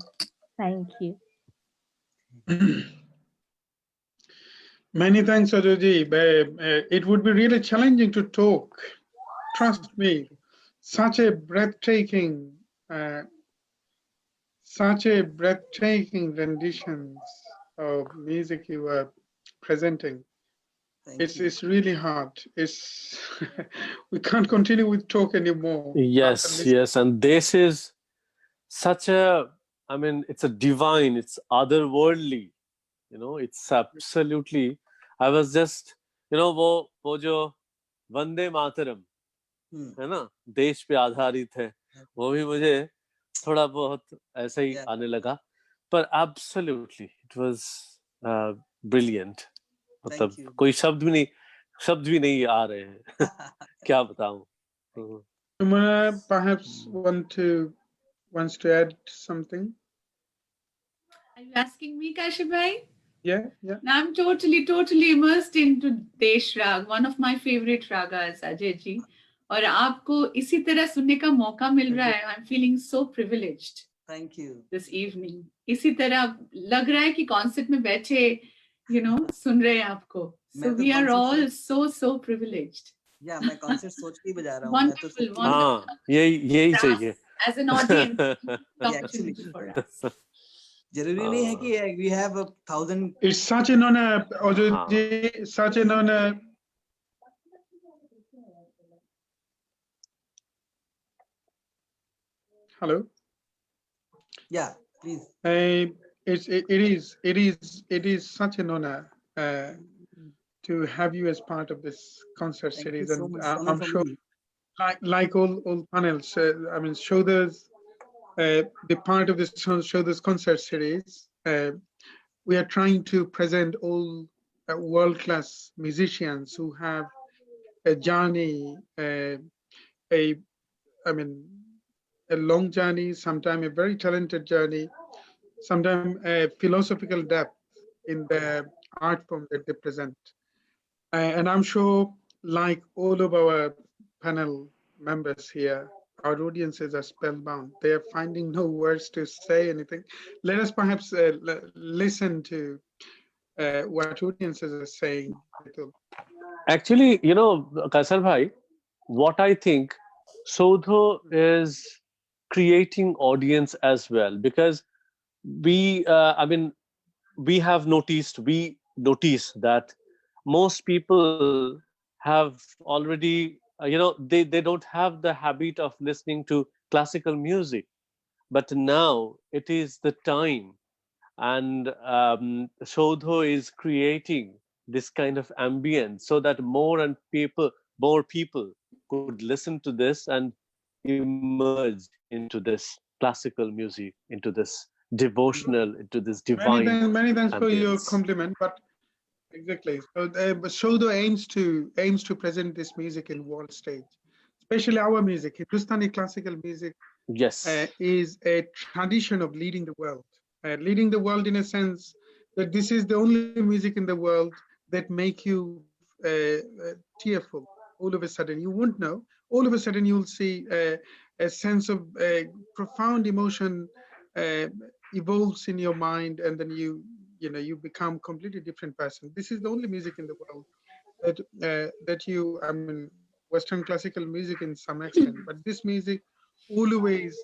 Speaker 2: Thank you.
Speaker 1: Many thanks, Ajay. It would be really challenging to talk. Trust me, such a breathtaking, Such a breathtaking renditions of music you were presenting. It's really hard. It's we can't continue with talk anymore.
Speaker 5: Yes, yes, and this is such a, I mean, it's a divine, it's otherworldly, you know, it's absolutely, I was just, you know, वो जो वंदे मातरम है ना, देश पे आधारित है, वो भी मुझे थोड़ा बहुत ऐसे ही आने लगा, पर absolutely it was brilliant. मतलब कोई शब्द भी नहीं आ रहे हैं. क्या बताऊं.
Speaker 1: Umara perhaps wants to add something.
Speaker 3: Are you asking me, Kashyap bhai?
Speaker 1: Yeah.
Speaker 3: I'm totally immersed into Desh Rag, one of my favorite ragas, Ajay ji. और आपको इसी तरह सुनने का मौका मिल रहा है. I'm feeling so privileged.
Speaker 4: Thank you.
Speaker 3: This evening. इसी तरह लग रहा है कि कॉन्सर्ट में बैठे, you know, सुन रहे हैं आपको. So we are all so privileged.
Speaker 4: Yeah, मैं कॉन्सर्ट सोच के बजा रहा हूँ.
Speaker 3: Wonderful.
Speaker 5: हाँ, यही चाहिए.
Speaker 3: As an audience, opportunity for us.
Speaker 4: जरूरी नहीं है कि we have 1,000.
Speaker 1: It's such an honor, Ajay, such an honor. Hello.
Speaker 4: Yeah, please.
Speaker 1: It is such an honor to have you as part of this concert series, and I'm sure, like all panels, I mean, Saudha's the part of this Saudha's concert series. We are trying to present all world-class musicians who have a journey, a long journey, sometimes a very talented journey, sometimes a philosophical depth in the art form that they present. And I'm sure, like all of our panel members here, our audiences are spellbound. They are finding no words to say anything. Let us perhaps listen to what audiences are saying.
Speaker 5: Actually, you know, Kaisar bhai, what I think, Saudha is creating audience as well, because we have noticed that most people have already, they don't have the habit of listening to classical music, but now it is the time, and Saudha is creating this kind of ambience so that more people could listen to this and emerge into this classical music, into this devotional, into this divine.
Speaker 1: Many thanks for your
Speaker 5: ambience.
Speaker 1: compliment, but exactly. So Saudha aims to present this music in world stage, especially our music. Hindustani classical music is a tradition of leading the world. Leading the world in a sense that this is the only music in the world that make you tearful. All of a sudden, you won't know. All of a sudden, you'll see a sense of profound emotion evolves in your mind, and then you become a completely different person. This is the only music in the world that you, I mean, Western classical music in some extent, but this music always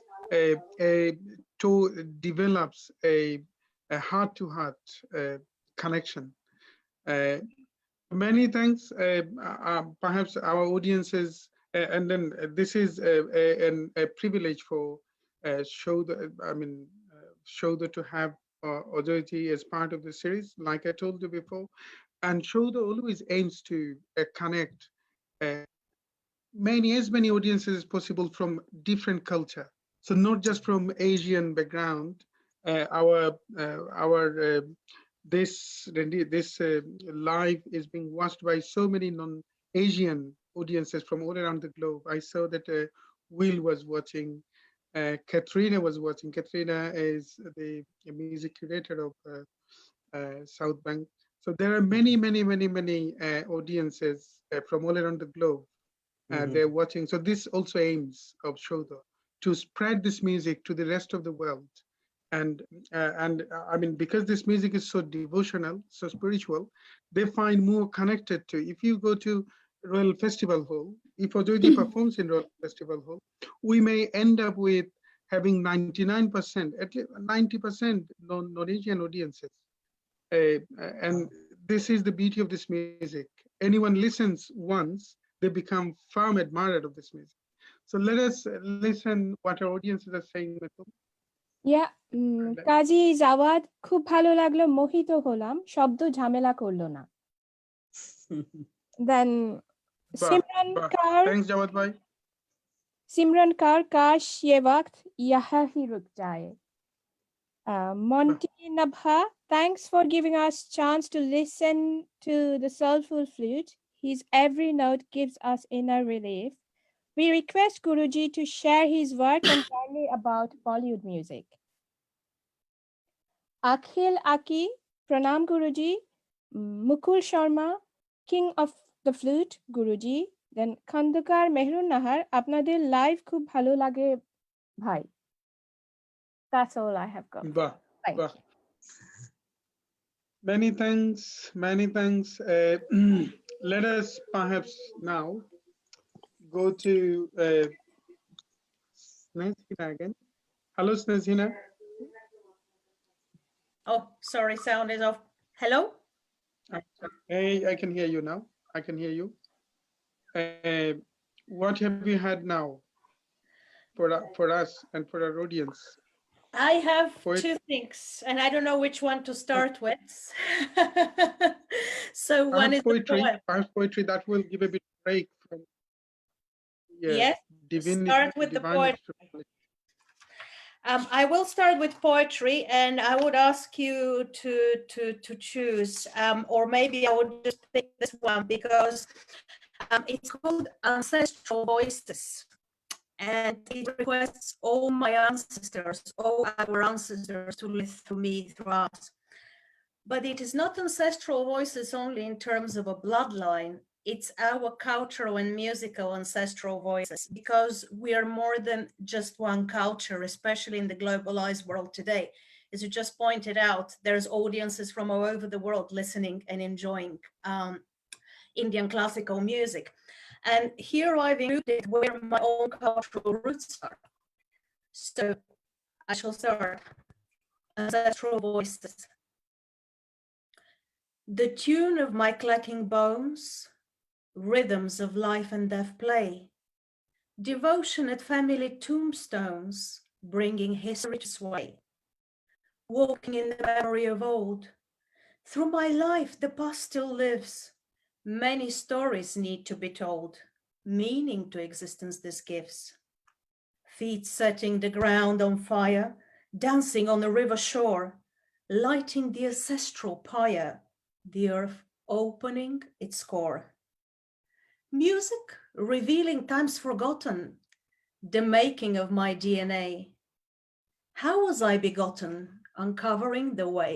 Speaker 1: develops a heart-to-heart connection. Many thanks. Perhaps our audiences, and then this is a privilege for Saudha to have Ajay as part of the series, like I told you before. And Saudha always aims to connect as many audiences as possible from different culture. So not just from Asian background. This live is being watched by so many non-Asian audiences from all around the globe. I saw that Will was watching, Katrina was watching. Katrina is the music curator of South Bank. So there are many audiences from all around the globe. They're watching. So this also aims of Saudha to spread this music to the rest of the world. And I mean, because this music is so devotional, so spiritual, they find more connected to. If you go to Royal Festival Hall, if Ajay performs in Royal Festival Hall, we may end up with having 99%, at least 90% non-Asian audiences. And this is the beauty of this music. Anyone listens once, they become firm admirer of this music. So let us listen what our audiences are saying.
Speaker 2: Yeah, Kazi Jawad খুব ভালো লাগলো, মোহিত হলাম, শব্দ ঝামেলা করলো না। Then Simran Kaur,
Speaker 1: thanks Jawad bhai.
Speaker 2: Simran Kaur, kash ye waqt yahan hi ruk jaye. Monty Nabha, thanks for giving us chance to listen to the soulful flute. His every note gives us inner relief. We request Guruji to share his work entirely about Bollywood music. Akhil Aki, Pranam Guruji. Mukul Sharma, King of the Flute, Guruji. Then Khandukar Mehrun Nahar, আপনাদের live খুব ভালো লাগে ভাই. That's all I have got. Thank you.
Speaker 1: Many thanks, many thanks. Let us perhaps now go to Snezhina again. Hello, Snezhina.
Speaker 9: Oh, sorry, sound is off. Hello?
Speaker 1: Hey, I can hear you now. I can hear you. What have you had now for us and for our audience?
Speaker 9: I have two things, and I don't know which one to start with. So one is
Speaker 1: poetry.
Speaker 9: the poem.
Speaker 1: Poetry that will give a bit of break from
Speaker 9: Yes,
Speaker 1: divinity.
Speaker 9: Start with the poetry. I will start with poetry, and I would ask you to choose, or maybe I would just pick this one because it's called Ancestral Voices, and it requests all my ancestors, all our ancestors to live through me, through us. But it is not ancestral voices only in terms of a bloodline. It's our cultural and musical ancestral voices, because we are more than just one culture, especially in the globalized world today. As you just pointed out, there's audiences from all over the world listening and enjoying Indian classical music. And here I've included where my own cultural roots are. So I shall start. Ancestral voices. The tune of my clacking bones, rhythms of life and death play, devotion at family tombstones, bringing history to sway. Walking in the memory of old, through my life the past still lives. Many stories need to be told, meaning to existence this gives. Feet setting the ground on fire, dancing on the river shore, lighting the ancestral pyre, the earth opening its core. Music revealing times forgotten, the making of my DNA. How was I begotten? Uncovering the way.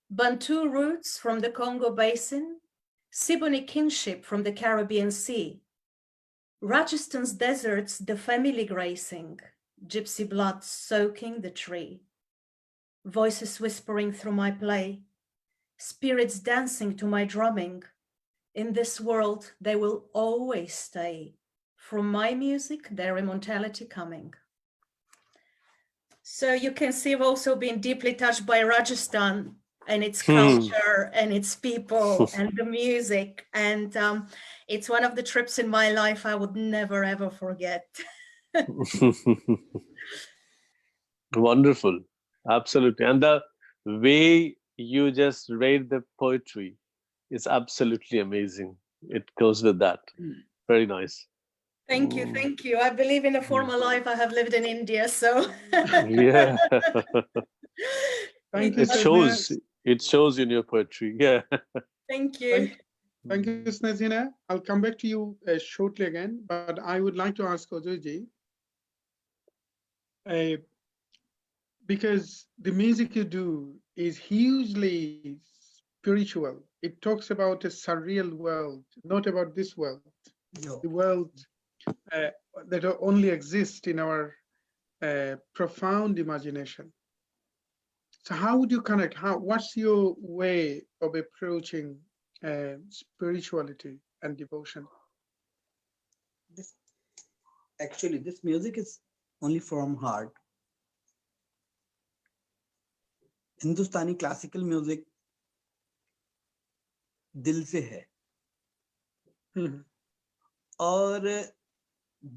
Speaker 9: Bantu roots from the Congo Basin, Siboney kinship from the Caribbean Sea, Rajasthan's deserts the family gracing, gypsy blood soaking the tree. Voices whispering through my play, spirits dancing to my drumming. In this world, they will always stay. From my music, their immortality coming. So you can see I've also been deeply touched by Rajasthan and its culture and its people and the music. And it's one of the trips in my life I would never, ever forget.
Speaker 5: Wonderful. Absolutely. And the way you just read the poetry is absolutely amazing. It goes with that. Very nice.
Speaker 9: Thank you. Thank you. I believe in a former life I have lived in India, so.
Speaker 5: Yeah.
Speaker 1: Thank you.
Speaker 5: It shows in your poetry. Yeah.
Speaker 9: Thank you.
Speaker 1: Thank you, Snezhina. I'll come back to you shortly again, but I would like to ask Ajay, because the music you do is hugely spiritual. It talks about a surreal world, not about this world. No. The world that only exists in our profound imagination. So how would you connect? What's your way of approaching spirituality and devotion?
Speaker 4: Actually, this music is only from heart. Hindustani classical music दिल से है और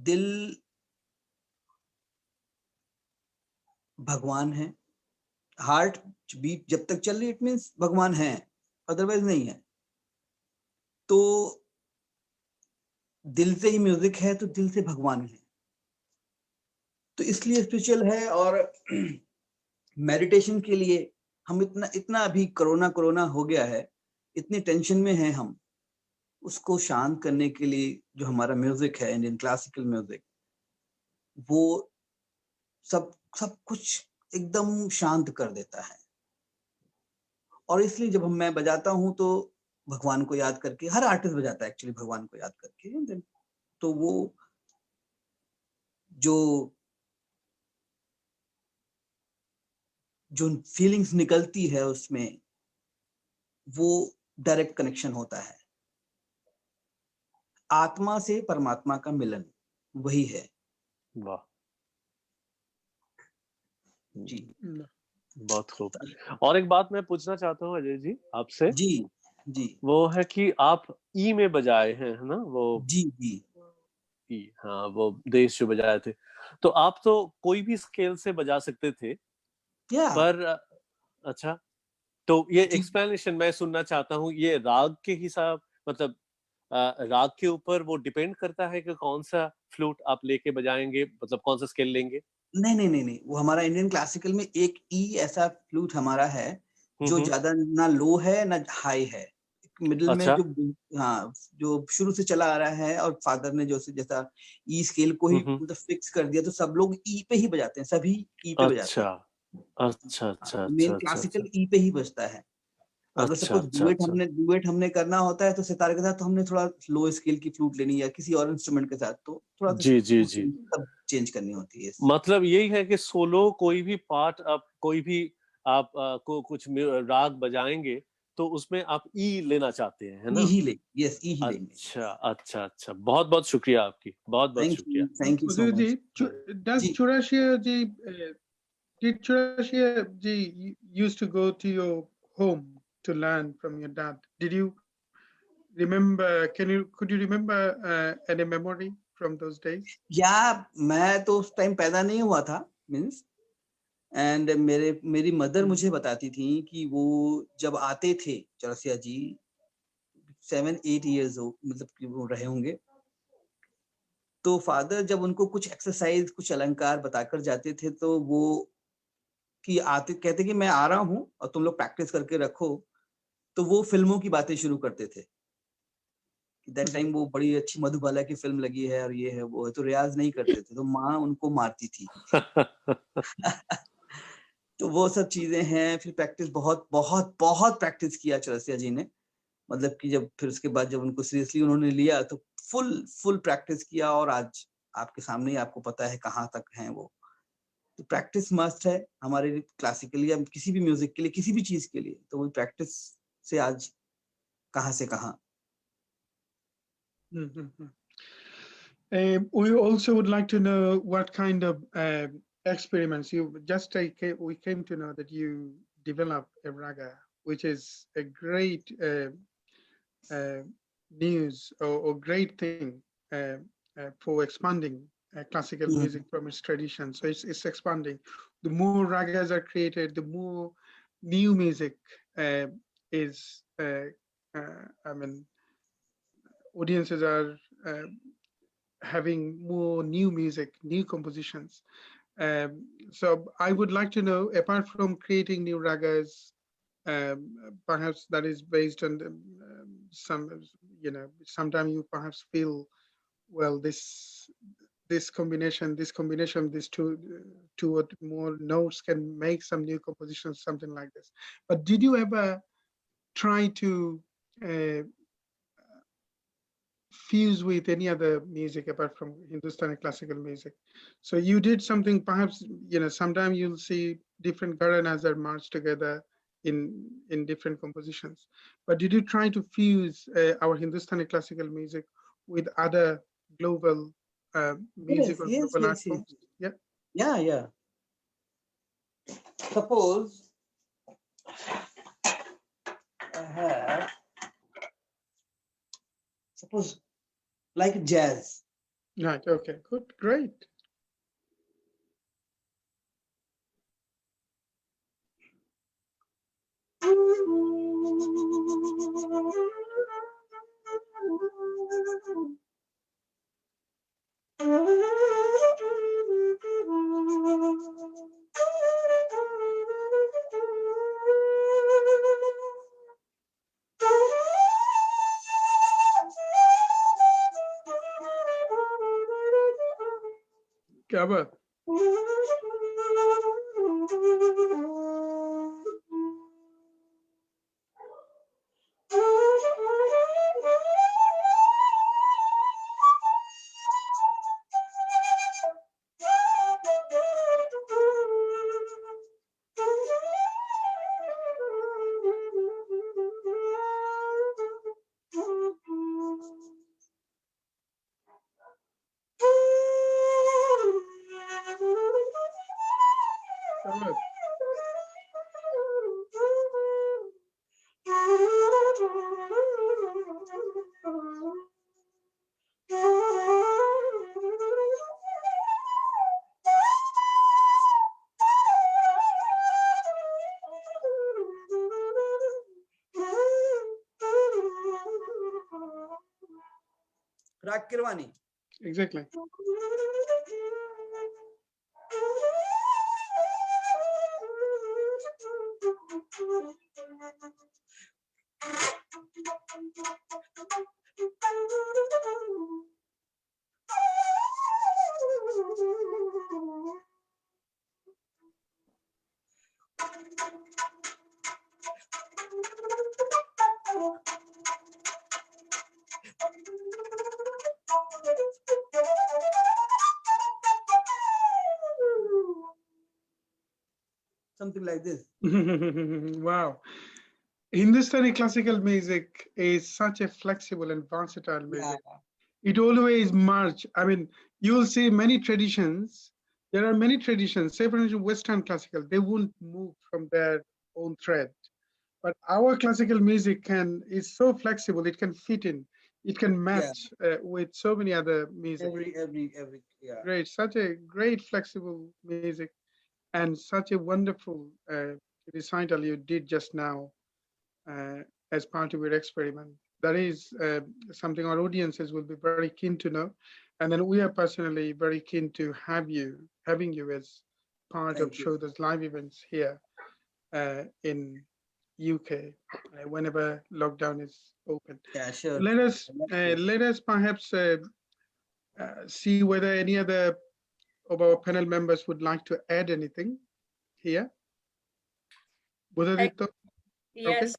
Speaker 4: दिल भगवान है. Heart beat जब तक चल रही, इट मीन्स भगवान है, अदरवाइज नहीं है. तो दिल से ही म्यूजिक है तो दिल से भगवान है, तो इसलिए स्पिरिचुअल है. और मेडिटेशन के लिए हम इतना अभी कोरोना हो गया है, इतनी टेंशन में है हम, उसको शांत करने के लिए जो हमारा म्यूजिक है, इंडियन क्लासिकल म्यूजिक, वो सब कुछ एकदम शांत कर देता है. और इसलिए जब मैं बजाता हूँ तो भगवान को याद करके, हर आर्टिस्ट बजाता है एक्चुअली भगवान को याद करके, तो वो जो फीलिंग्स निकलती है उसमें, वो डायरेक्ट कनेक्शन होता है. आत्मा से परमात्मा का मिलन वही है.
Speaker 5: वाह
Speaker 4: जी,
Speaker 5: बहुत खूब. और एक बात मैं पूछना चाहता हूँ अजय जी आपसे.
Speaker 4: जी
Speaker 5: वो है कि आप ई में बजाए हैं, है ना? वो
Speaker 4: जी
Speaker 5: ई, हाँ, वो देश जो बजाए थे. तो आप तो कोई भी स्केल से बजा सकते थे, पर अच्छा, तो ये एक्सप्लेनेशन मैं सुनना चाहता हूँ. ये राग के हिसाब, मतलब राग के ऊपर वो डिपेंड करता है कि कौन सा फ्लूट आप लेके बजाएंगे, मतलब कौन सा स्केल लेंगे?
Speaker 4: नहीं, वो हमारा इंडियन क्लासिकल में एक ई ऐसा फ्लूट हमारा है जो ज्यादा ना लो है ना हाई है, मिडिल में. जो शुरू से चला आ रहा है, और फादर ने जैसा ई स्केल को ही मतलब फिक्स कर दिया, तो सब लोग ई पे ही बजाते हैं, सभी ई पे बजाते हैं.
Speaker 5: अच्छा.
Speaker 4: मेन क्लासिकल ई पे ही बजता है. अगर सपोज डुएट हमने करना होता है तो सितारे के साथ, तो हमने थोड़ा लो स्केल की फ्लूट लेनी, या किसी और इंस्ट्रूमेंट के साथ, तो थोड़ा
Speaker 5: जी
Speaker 4: सब चेंज करनी होती है.
Speaker 5: मतलब यही है कि सोलो कोई भी पार्ट, आप कोई भी आप को कुछ राग बजाएंगे तो उसमें आप ई लेना चाहते हैं, है ना?
Speaker 4: यस, ई ही लेंगे.
Speaker 5: अच्छा. बहुत शुक्रिया आपकी, बहुत शुक्रिया.
Speaker 4: Thank you so much.
Speaker 1: Does Churashia ji, did Churashia ji used to go to your home to learn from your dad? Did you remember? Could you remember any memory from those days?
Speaker 4: या मैं तो उस time पैदा नहीं हुआ था, means, and मेरी mother मुझे बताती थी कि वो जब आते थे चौरसिया जी, 7-8 years मतलब कि वो रहे होंगे, तो फादर जब उनको कुछ एक्सरसाइज, कुछ अलंकार बताकर जाते थे, तो वो कि आते कहते कि मैं आ रहा हूँ और तुम लोग प्रैक्टिस करके रखो, तो वो फिल्मों की बातें शुरू करते थे. दैट टाइम वो बड़ी अच्छी मधुबाला की फिल्म लगी है और ये है वो है, तो रियाज नहीं करते थे, तो माँ उनको मारती थी. तो वो सब चीजें हैं. फिर प्रैक्टिस बहुत प्रैक्टिस किया चौरसिया जी ने, मतलब कि जब फिर उसके बाद जब उनको सीरियसली उन्होंने लिया, तो फुल प्रैक्टिस किया, और आज आपके सामने ही आपको पता है कहाँ तक हैं वो. तो प्रैक्टिस मस्ट है हमारे क्लासिकली या किसी भी म्यूजिक के लिए, किसी भी चीज के लिए. तो वो प्रैक्टिस से आज कहाँ से कहाँ.
Speaker 1: We also would like to know what kind of experiments we came to know that you developed a raga, which is a great news or great thing for expanding classical music from its tradition. So it's expanding. The more ragas are created, the more new music is. Audiences are having more new music, new compositions. So I would like to know, apart from creating new ragas, perhaps that is based on sometimes you perhaps feel, well, this combination, these two or more notes can make some new compositions, something like this. But did you ever try to fuse with any other music apart from Hindustani classical music? So you did something, perhaps, sometimes you'll see different Gharanas are merged together in different compositions. But did you try to fuse our Hindustani classical music with other global music or global art forms? Yeah.
Speaker 4: Yeah. Suppose I have, like jazz.
Speaker 1: Right. Okay. Good. Great. क्या बात? क्या बात?
Speaker 4: Raag Kirwani.
Speaker 1: Exactly.
Speaker 4: Something like this.
Speaker 1: Wow. Hindustani classical music is such a flexible and versatile music. It always merge. I mean, you'll see many traditions. There are many traditions. Say, for instance, Western classical, they won't move from their own thread. But our classical music is so flexible. It can fit in. It can match with so many other music.
Speaker 4: Every yeah.
Speaker 1: Great, such a great flexible music, and such a wonderful recital you did just now as part of your experiment. That is something our audiences will be very keen to know. And then we are personally very keen to having you as part of Saudha's live events here in UK whenever lockdown is open.
Speaker 4: Yeah, sure.
Speaker 1: Let us perhaps see whether any other of our panel members would like to add anything here.
Speaker 9: Yes.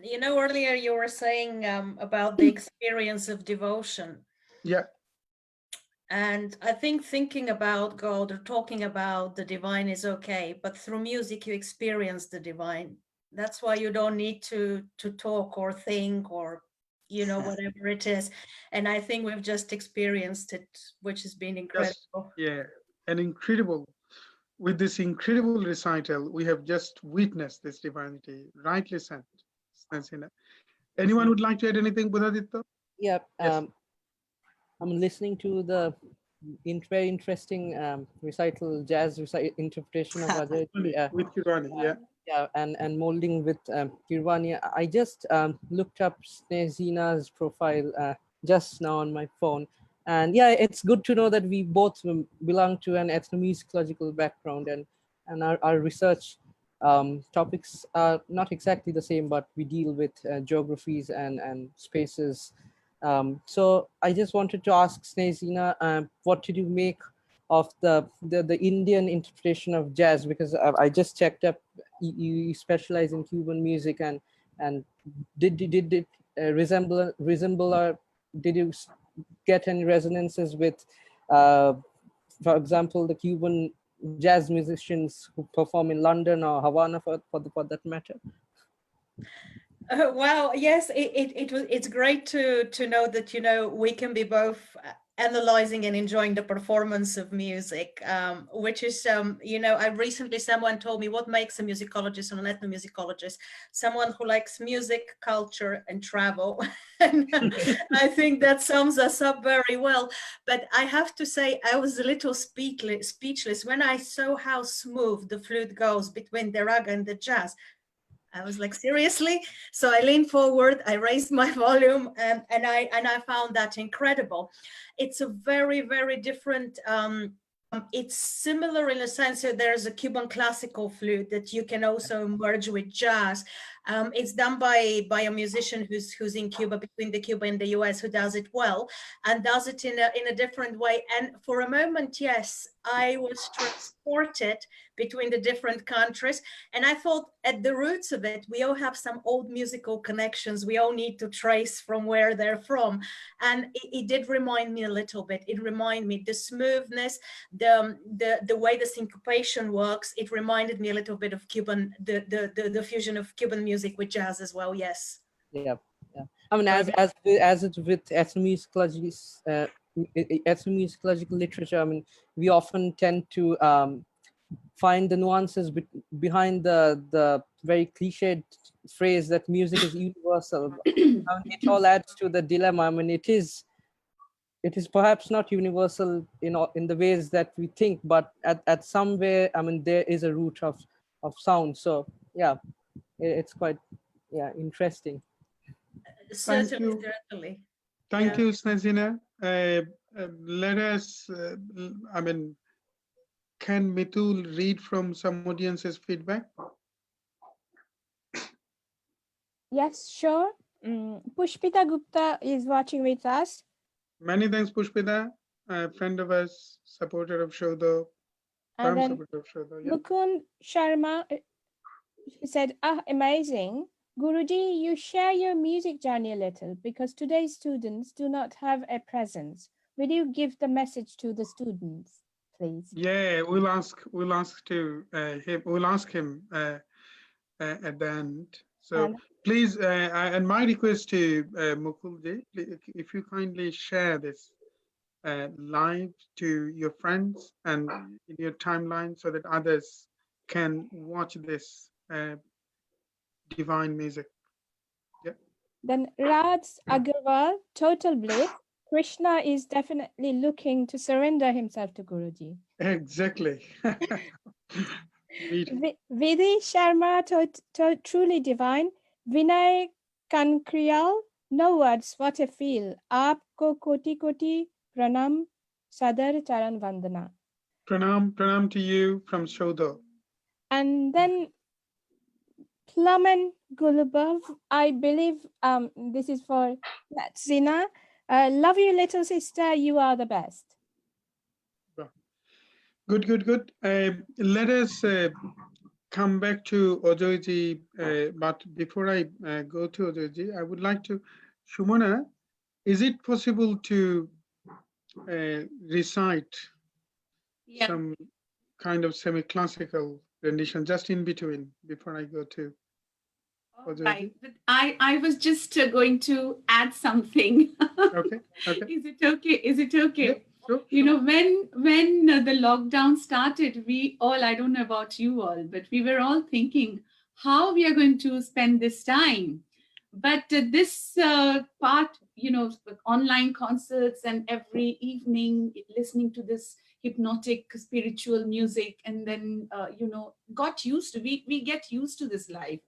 Speaker 9: You know, earlier you were saying about the experience of devotion.
Speaker 1: Yeah.
Speaker 9: And I think thinking about God or talking about the divine is okay, but through music you experience the divine. That's why you don't need to talk or think or, you know, whatever it is. And I think we've just experienced it, which has been incredible.
Speaker 1: Yes, yeah, with this incredible recital, we have just witnessed this divinity, rightly sent. Snezhina. Anyone would like to add anything, Buddhaditya?
Speaker 7: Yeah,
Speaker 1: Yes.
Speaker 7: I'm listening to the very interesting recital, jazz interpretation of Ajay.
Speaker 1: With Kirwani, yeah.
Speaker 7: Yeah, and molding with Kirwani. I just looked up Snezhina's profile just now on my phone. And yeah, it's good to know that we both belong to an ethnomusicological background, and our research topics are not exactly the same, but we deal with geographies and spaces. So I just wanted to ask Snezhina, what did you make of the Indian interpretation of jazz? Because I just checked up, you specialize in Cuban music, and did it resemble or did you get any resonances with, for example, the Cuban jazz musicians who perform in London or Havana for that matter?
Speaker 9: Well, yes, it's great to know that, you know, we can be both analyzing and enjoying the performance of music, which is, you know, someone told me what makes a musicologist and an ethnomusicologist: someone who likes music, culture, and travel. And I think that sums us up very well. But I have to say, I was a little speechless when I saw how smooth the flute goes between the raga and the jazz. I was like, seriously? So I leaned forward, I raised my volume, and I found that incredible. It's a very, very different, it's similar in a sense that there's a Cuban classical flute that you can also merge with jazz. It's done by a musician who's in Cuba, between the Cuba and the US, who does it well and does it in a different way. And for a moment, yes, I was transported between the different countries. And I thought at the roots of it, we all have some old musical connections. We all need to trace from where they're from. And it did remind me a little bit. It reminded me the smoothness, the way the syncopation works. It reminded me a little bit of Cuban, the fusion of Cuban music with jazz as well. Yes.
Speaker 7: Yeah, yeah. I mean, as it's with ethnomusicological literature, I mean, we often tend to find the nuances behind the very cliched phrase that music is universal. I mean, it all adds to the dilemma. I mean, it is perhaps not universal in the ways that we think, but at some way, I mean, there is a root of sound. So yeah, it's quite interesting.
Speaker 9: Certainly.
Speaker 1: Thank you, Snezhina. Let us, I mean, can Mitul read from some audience's feedback?
Speaker 2: Yes, sure. Pushpita Gupta is watching with us.
Speaker 1: Many thanks, Pushpita, a friend of us, supporter of Saudha,
Speaker 2: And then
Speaker 1: supporter of Saudha. Yeah.
Speaker 2: Mukund Sharma, he said, amazing. Guruji, you share your music journey a little because today's students do not have a presence. Will you give the message to the students, please?
Speaker 1: Yeah, we'll ask him at the end. So please, and my request to Mukulji, if you kindly share this live to your friends and in your timeline so that others can watch this divine music. Yep.
Speaker 2: Then Raj Agarwal, total bliss. Krishna is definitely looking to surrender himself to Guruji.
Speaker 1: Exactly.
Speaker 2: Vidhi Sharma, truly divine. Vinay Kankriyal, no words, what a feel. Aapko koti koti pranam, sadar charan vandana.
Speaker 1: Pranam to you from Saudha.
Speaker 2: And then Plamen Gulubova, I believe this is for Snezhina. Love you, little sister, you are the best.
Speaker 1: Good. Let us come back to Ajay, but before I go to Ajay, I would like to, Shumana, is it possible to recite some kind of semi-classical rendition just in between before I go to Ajay?
Speaker 3: Right, but I was just going to add something.
Speaker 1: Okay.
Speaker 3: Is it okay?
Speaker 1: Yeah, sure.
Speaker 3: You know, when the lockdown started, we all, I don't know about you all, but we were all thinking how we are going to spend this time. But this part, you know, online concerts and every evening listening to this hypnotic spiritual music, and then, you know, got used to, we get used to this life.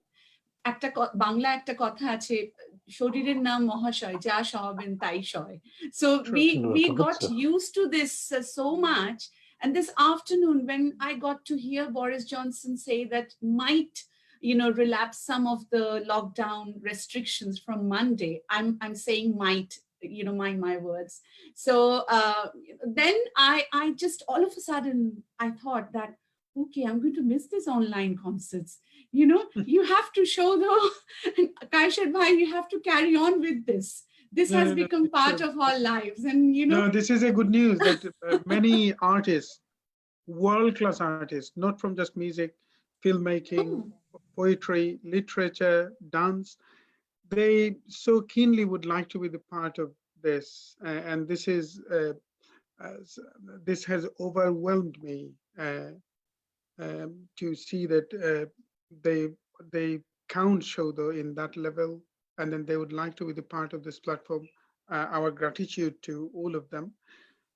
Speaker 3: Bangla একটা কথা আছে শরীরের নাম মহাশয় যা সহাবেন তাই সয়. So we got used to this so much, and this afternoon when I got to hear Boris Johnson say that might, you know, relapse some of the lockdown restrictions from Monday, I'm saying might, you know, mind my words. So then I just all of a sudden I thought that, okay, I'm going to miss this online concerts. You know, you have to show Kaishar bhai, you have to carry on with this. This has become part of our lives. And, you know.
Speaker 1: No, this is a good news that many artists, world-class artists, not from just music, filmmaking, poetry, literature, dance, they so keenly would like to be the part of this, and this is as- this has overwhelmed me to see that they they count Saudha in that level, and then they would like to be the part of this platform. Our gratitude to all of them,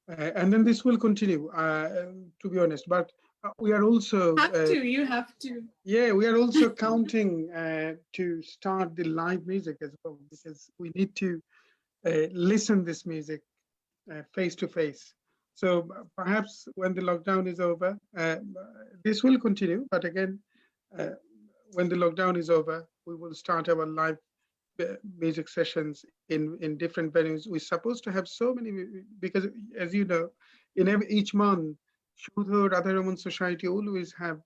Speaker 1: and then this will continue. To be honest, but we are also
Speaker 3: You have to.
Speaker 1: yeah, we are also counting to start the live music as well, because we need to listen this music face to face. So perhaps when the lockdown is over, this will continue. But again, uh, when the lockdown is over, we will start our live music sessions in different venues. We're supposed to have so many, because as you know, in each month, Shudha Radha Raman Society always have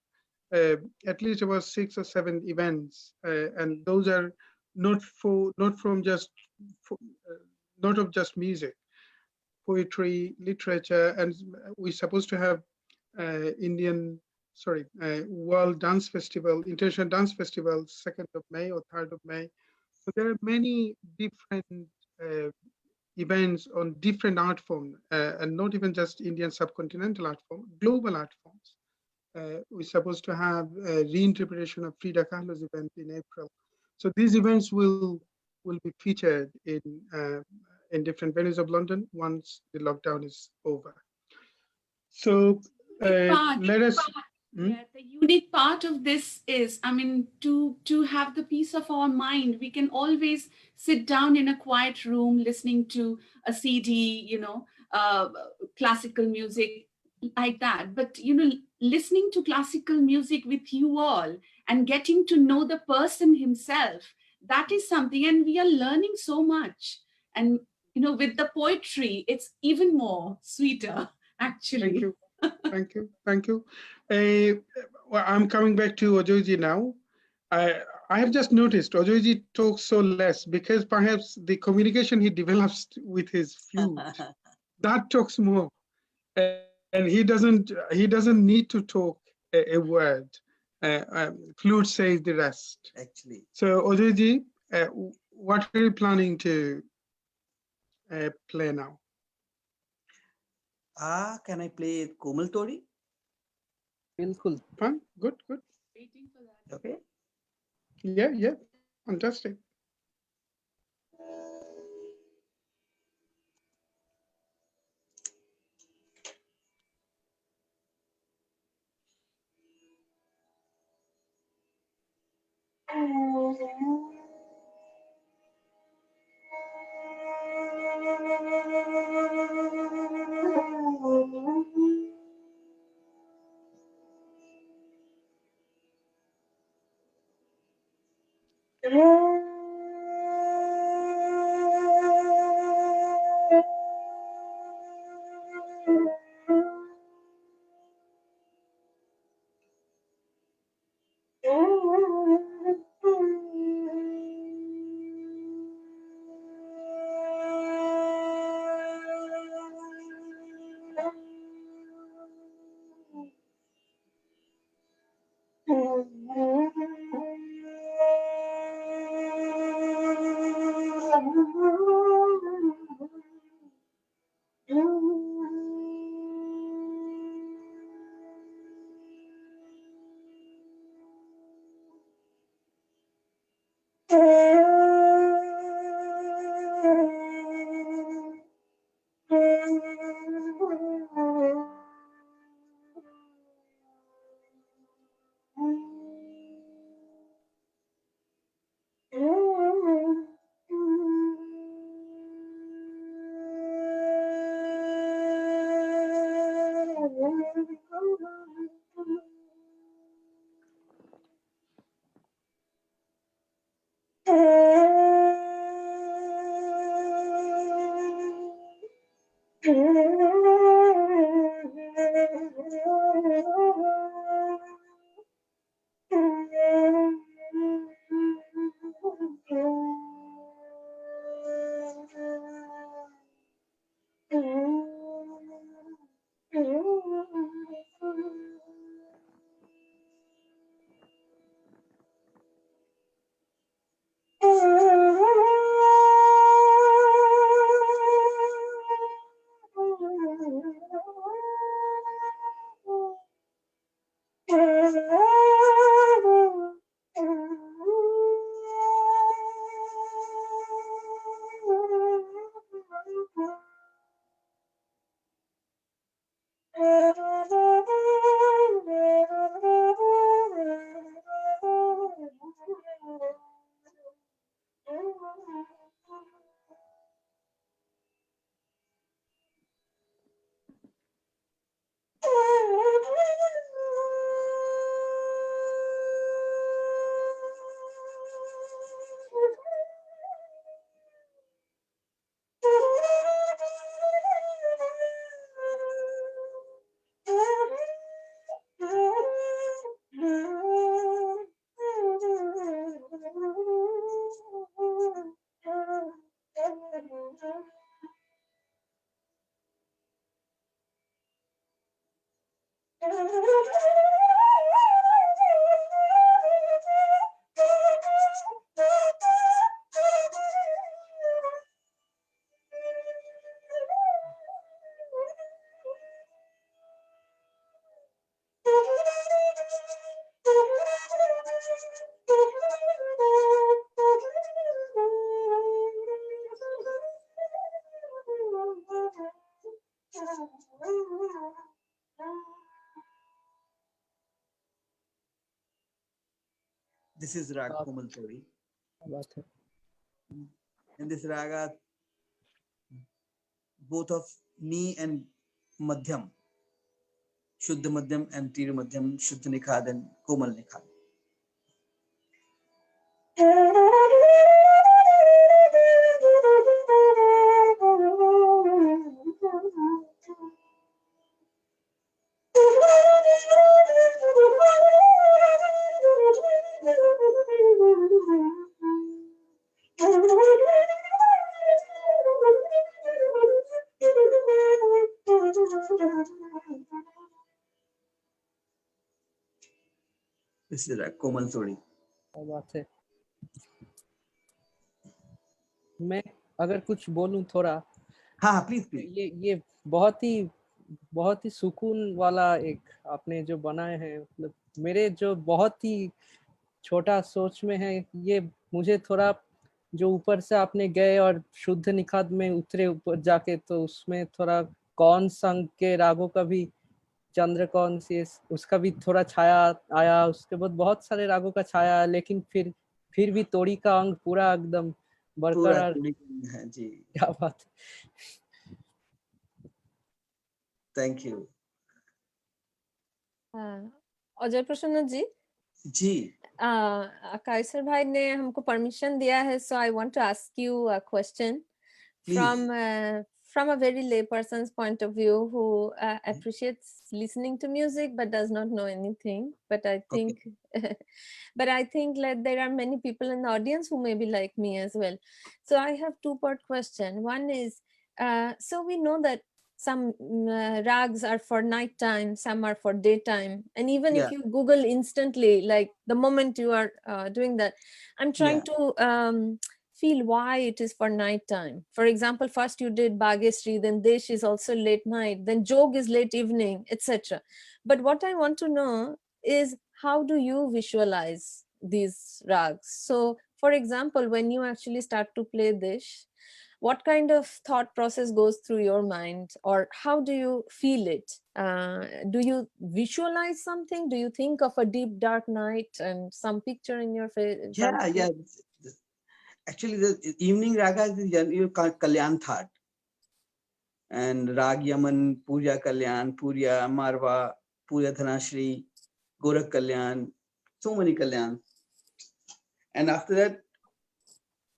Speaker 1: at least about 6 or 7 events, and those are not from just for, not of just music, poetry, literature, and we're supposed to have World Dance Festival, International Dance Festival, 2nd of May or 3rd of May. So there are many different uh, events on different art forms, and not even just Indian subcontinental art form, global art forms. We're supposed to have a reinterpretation of Frida Kahlo's event in April. So these events will be featured in different venues of London once the lockdown is over. So let us.
Speaker 3: Yeah, the unique part of this is, I mean, to have the peace of our mind, we can always sit down in a quiet room listening to a CD, classical music like that. But listening to classical music with you all and getting to know the person himself, that is something, and we are learning so much. And with the poetry, it's even more sweeter, actually.
Speaker 1: Thank you. Thank you. Thank you. Well, I'm coming back to Ajayji now. I have just noticed Ajayji talks so less because perhaps the communication he develops with his flute, that talks more. And he doesn't need to talk a word. Flute says the rest.
Speaker 4: Actually.
Speaker 1: So Ajayji, what are you planning to play now?
Speaker 4: Can I play Komal Tori?
Speaker 7: Bilkul.
Speaker 1: Fun, good.
Speaker 3: Waiting for that.
Speaker 4: Okay.
Speaker 1: Yeah, fantastic.
Speaker 4: This is Rag Komal Tori. In this raga, both of ni and madhyam, Shuddha Madhyam and Tir Madhyam, Shuddha Nikhad and Komal Nikhad. This is a Komal Sodi.
Speaker 7: बात है। मैं अगर कुछ बोलूं थोड़ा,
Speaker 4: हाँ please please.
Speaker 7: ये बहुत ही सुकून वाला एक आपने जो बनाए हैं, मतलब मेरे जो बहुत ही छोटा सोच में है, ये मुझे थोड़ा जो ऊपर से आपने गए और शुद्ध निखात में उतरे ऊपर जाके, तो उसमें थोड़ा कौन संग के रागों का भी, चंद्र कौन सी, उसका भी थोड़ा छाया आया, उसके बाद बहुत सारे रागों का छाया, लेकिन फिर भी तोड़ी का अंग पूरा एकदम बरकरार
Speaker 4: है जी।
Speaker 7: क्या बात है।
Speaker 4: Thank you.
Speaker 8: अजय प्रसन्न जी कायसर भाई ने हमको परमिशन दिया है, so I want to ask you a question from a very lay person's point of view who appreciates listening to music but does not know anything. But I think, but I think like there are many people in the audience who may be like me as well. So I have two-part question. One is, so we know that some rags are for nighttime, some are for daytime, and even if you Google instantly, like the moment you are doing that, I'm trying to feel why it is for nighttime. For example, first you did Bhagesri, then Desh is also late night, then Jog is late evening, etc. But what I want to know is, how do you visualize these rags? So for example, when you actually start to play Desh, what kind of thought process goes through your mind, or how do you feel it? Do you visualize something? Do you think of a deep dark night and some picture in your face?
Speaker 4: Yeah. Actually, the evening raga is your Kalyan Thaat. And Rag Yaman, Purya Kalyan, Purya Marva, Purya Dhanashri, Gorak Kalyan, so many Kalyans. And after that,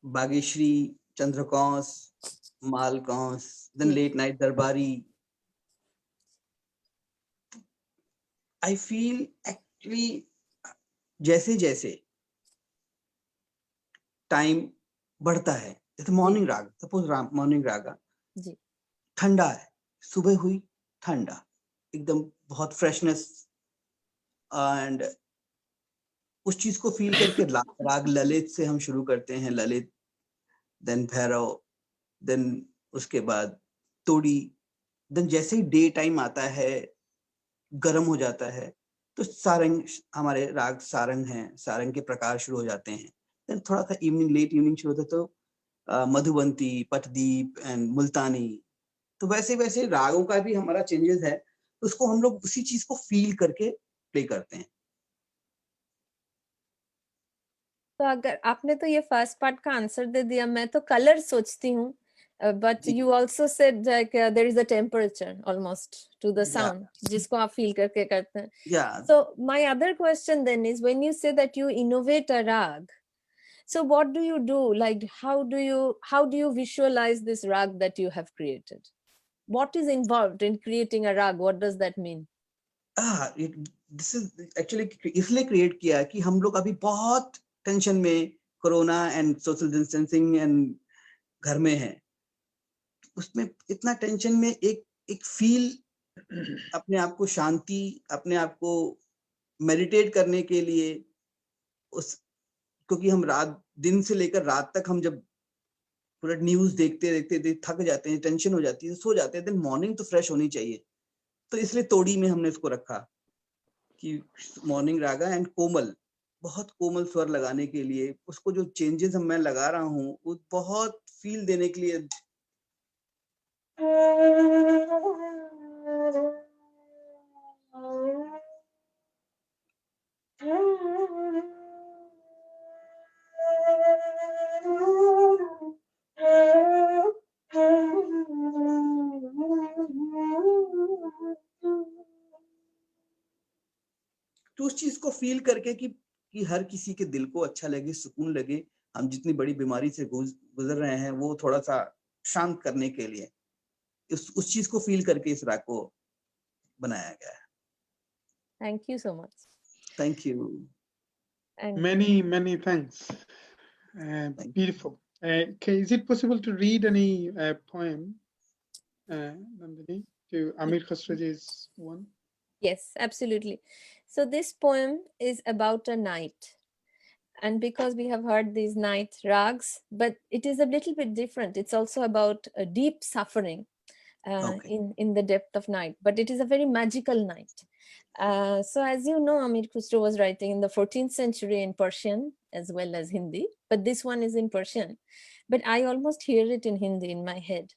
Speaker 4: Bhageshri, Chandrakons, Malkons, then late night Darbari. I feel actually जैसे time बढ़ता है, जैसे morning राग, suppose morning रागा ठंडा है, सुबह हुई ठंडा, एकदम बहुत फ्रेशनेस, एंड उस चीज को फील करके राग ललित से हम शुरू करते हैं, ललित, देन भैरव, देन उसके बाद तोड़ी, देन जैसे ही डे टाइम आता है, गर्म हो जाता है, तो सारंग, हमारे राग सारंग हैं, सारंग के प्रकार शुरू हो जाते हैं। देन थोड़ा सा इवनिंग, लेट इवनिंग शुरू होता है, तो मधुबंती, पटदीप एंड मुल्तानी। तो वैसे वैसे रागों का भी हमारा चेंजेस है, उसको हम लोग उसी चीज को फील करके प्ले करते हैं।
Speaker 8: तो अगर आपने तो ये फर्स्ट पार्ट का आंसर दे दिया, मैं तो कलर सोचती हूँ, but you also said like there is a temperature almost to the sound, जिसको आप feel करके करते हैं। So my other question then is, when you say that you innovate a rag, so what do you do? Like how do you visualize this rag that you have created? What is involved in creating a rag? What does that mean?
Speaker 4: This is actually इसलिए create किया कि हम लोग अभी बहुत tension में, corona and social distancing and घर में हैं, उसमें इतना टेंशन में एक फील, अपने आप को शांति, अपने आप को मेडिटेट करने के लिए, क्योंकि हम दिन से लेकर रात तक हम जब पूरा न्यूज देखते थक जाते हैं, टेंशन हो जाती है, सो जाते हैं, देन मॉर्निंग तो फ्रेश होनी चाहिए। तो इसलिए तोड़ी में हमने इसको रखा कि मॉर्निंग रागा एंड कोमल, बहुत कोमल स्वर लगाने के लिए, उसको जो चेंजेस मैं लगा रहा हूँ वो बहुत फील देने के लिए। चीज को फील करके कि हर किसी के दिल को अच्छा लगे, सुकून लगे, हम जितनी बड़ी बीमारी से गुजर रहे हैं वो थोड़ा सा शांत करने के लिए उस चीज को फील करके इस राग को बनाया गया है।
Speaker 8: Thank you so much.
Speaker 4: Thank you.
Speaker 8: And
Speaker 1: Many thanks. Beautiful. Okay, is it possible to read any poem, Nandini, to Amir Khosrowji's one?
Speaker 8: yes, absolutely. So this poem is about a night. And because we have heard these night rags, but it is a little bit different. It's also about a deep suffering in the depth of night, but it is a very magical night. So as you know, Amir Khusro was writing in the 14th century in Persian as well as Hindi, but this one is in Persian. But I almost hear it in Hindi in my head.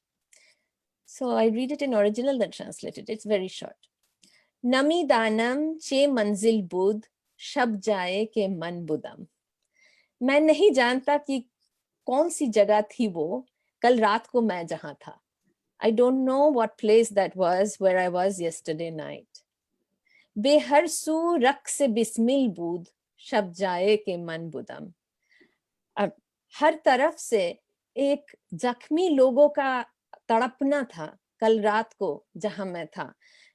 Speaker 8: So I read it in original, then translate it. It's very short. Nami danam che manzil bud, shab jaye ke man budam. मैं नहीं जानता कि कौन सी जगह थी वो कल रात को मैं जहां था. I don't know what place that was where I was yesterday night. Behar सू रक से बिस्मिल बूद शब जाए के मन बुदम. अब हर तरफ से एक जख्मी लोगों का तड़पना था कल रात को जहां मैं था.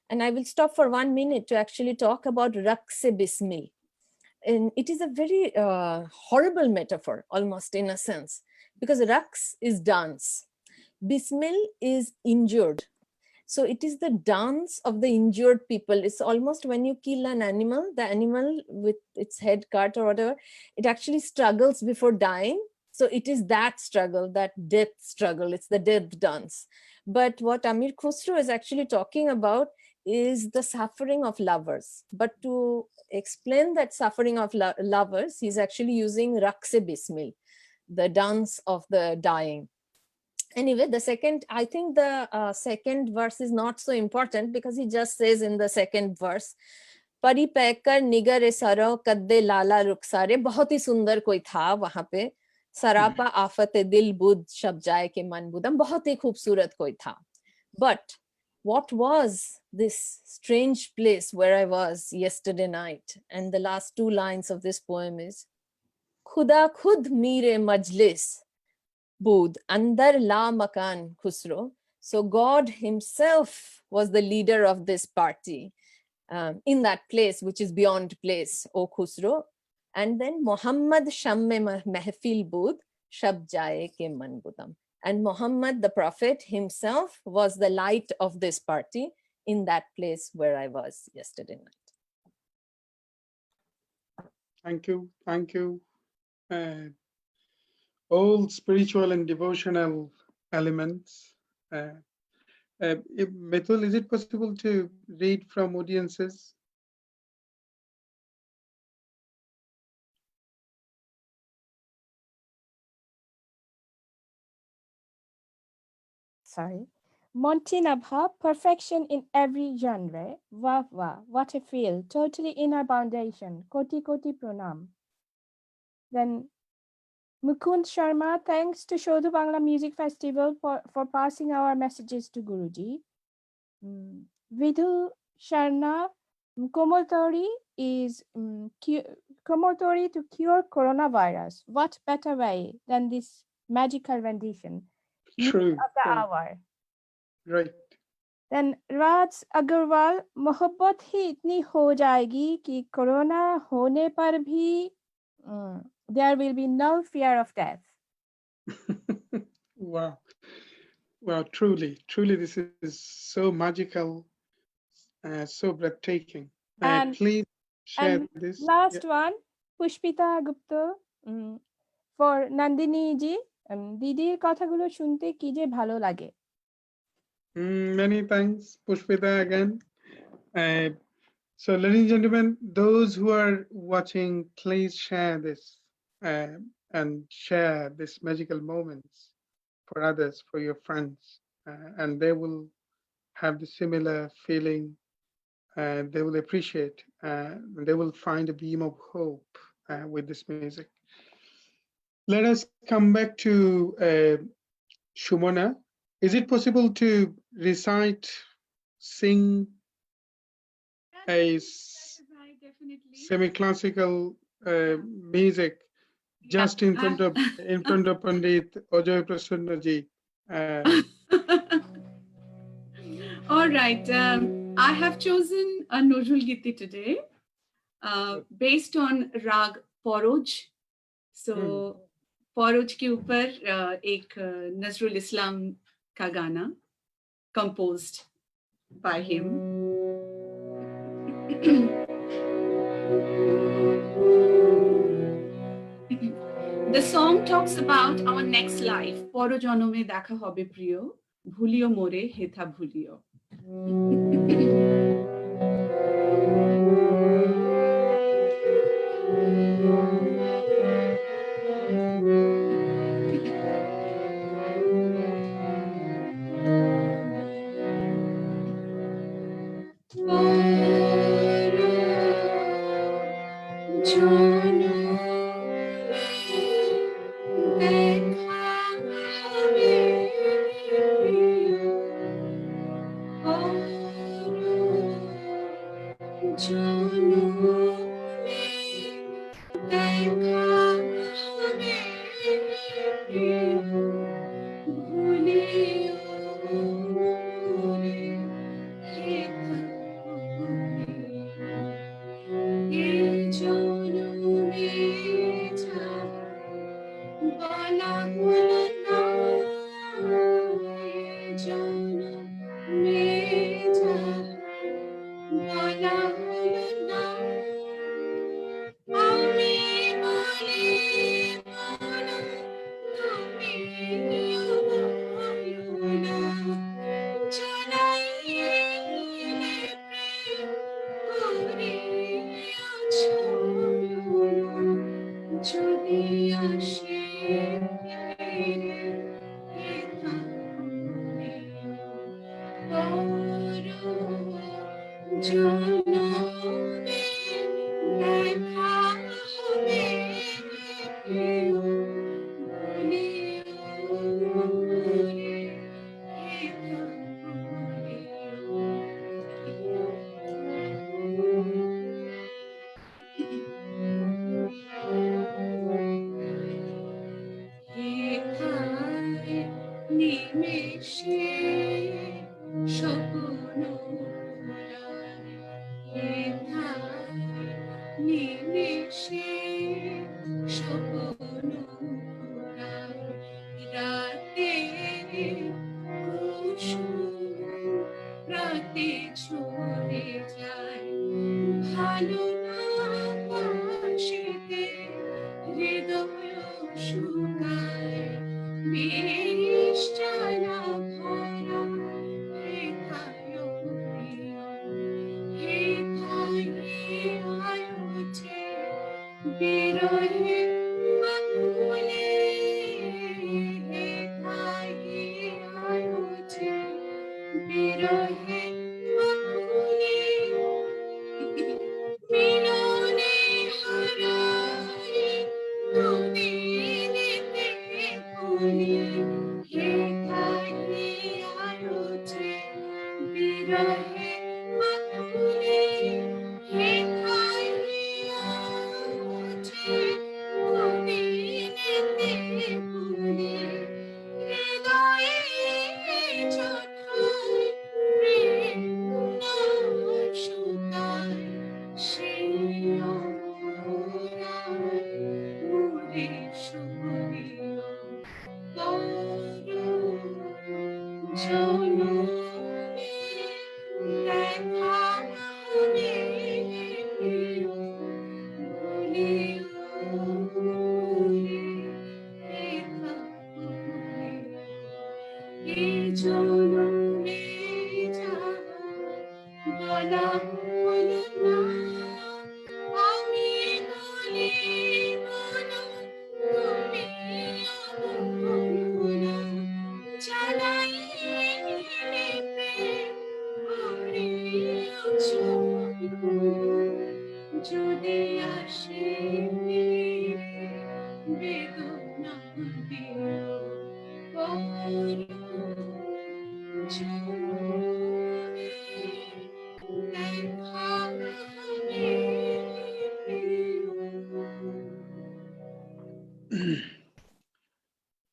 Speaker 8: And I will stop for 1 minute to actually talk about rak se bismil. And it is a very horrible metaphor, almost in a sense, because raqs is dance. Bismil is injured. So it is the dance of the injured people. It's almost when you kill an animal, the animal with its head cut or whatever, it actually struggles before dying. So it is that struggle, that death struggle. It's the death dance. But what Amir Khusro is actually talking about is the suffering of lovers. But to explain that suffering of lovers, he's actually using Rakse Bismil, the dance of the dying. Anyway, the second, I think the second verse is not so important because he just says in the second verse, परी पैकर निगर सरो कद्दे लाला रुखसारे. बहुत ही सुंदर कोई था वहां पे. सरापा आफत दिल बुद शब जाए के मन बुदम. बहुत ही खूबसूरत कोई था. But what was this strange place where I was yesterday night? And the last 2 lines of this poem is, Khuda khud mere majlis Bud, Andar la makan Khusro. So God himself was the leader of this party in that place, which is beyond place, O Khusro. And then Muhammad Shamme Mehfil Bud, Shab Jaye ke man budam. And Muhammad, the Prophet himself, was the light of this party in that place where I was yesterday night.
Speaker 1: Thank you. Thank you. All spiritual and devotional elements. Mithul, is it possible to read from audiences?
Speaker 2: Sorry. Monty Nabha, perfection in every genre. Wah wah, what a feel. Totally inner foundation. Koti koti pranam. Then Mukund Sharma, thanks to Saudha Bangla Music Festival for passing our messages to Guruji. Vidhu Sharma, Komotori is Komotori to cure coronavirus. What better way than this magical rendition?
Speaker 1: True.
Speaker 2: Of the hour.
Speaker 1: Right.
Speaker 2: Then Raj Agarwal, मोहब्बत ही इतनी हो जाएगी कि corona होने पर भी there will be no fear of death.
Speaker 1: Wow. Wow, truly, this is so magical, so breathtaking.
Speaker 2: And
Speaker 1: please share this.
Speaker 2: Last one, Pushpita Gupta for Nandini ji. দিদির কথাগুলো শুনতে কি যে ভালো লাগে.
Speaker 1: Many thanks, Pushpita, again. So, ladies and gentlemen, those who are watching, please share this and share this magical moments for others, for your friends, and they will have the similar feeling. They will appreciate. They will find a beam of hope with this music. Let us come back to Shumona. Is it possible to recite, sing a semi-classical music just in front of Pandit Ajay Prasanna ji.
Speaker 3: All right, I have chosen a Nozrul Giti today, based on Raag Poroj. So Poroj के ऊपर एक नजरुल इस्लाम का गाना composed by him. The song talks about our next life. Poro janome dekha hobe priyo, bhulio more hetha bhulio.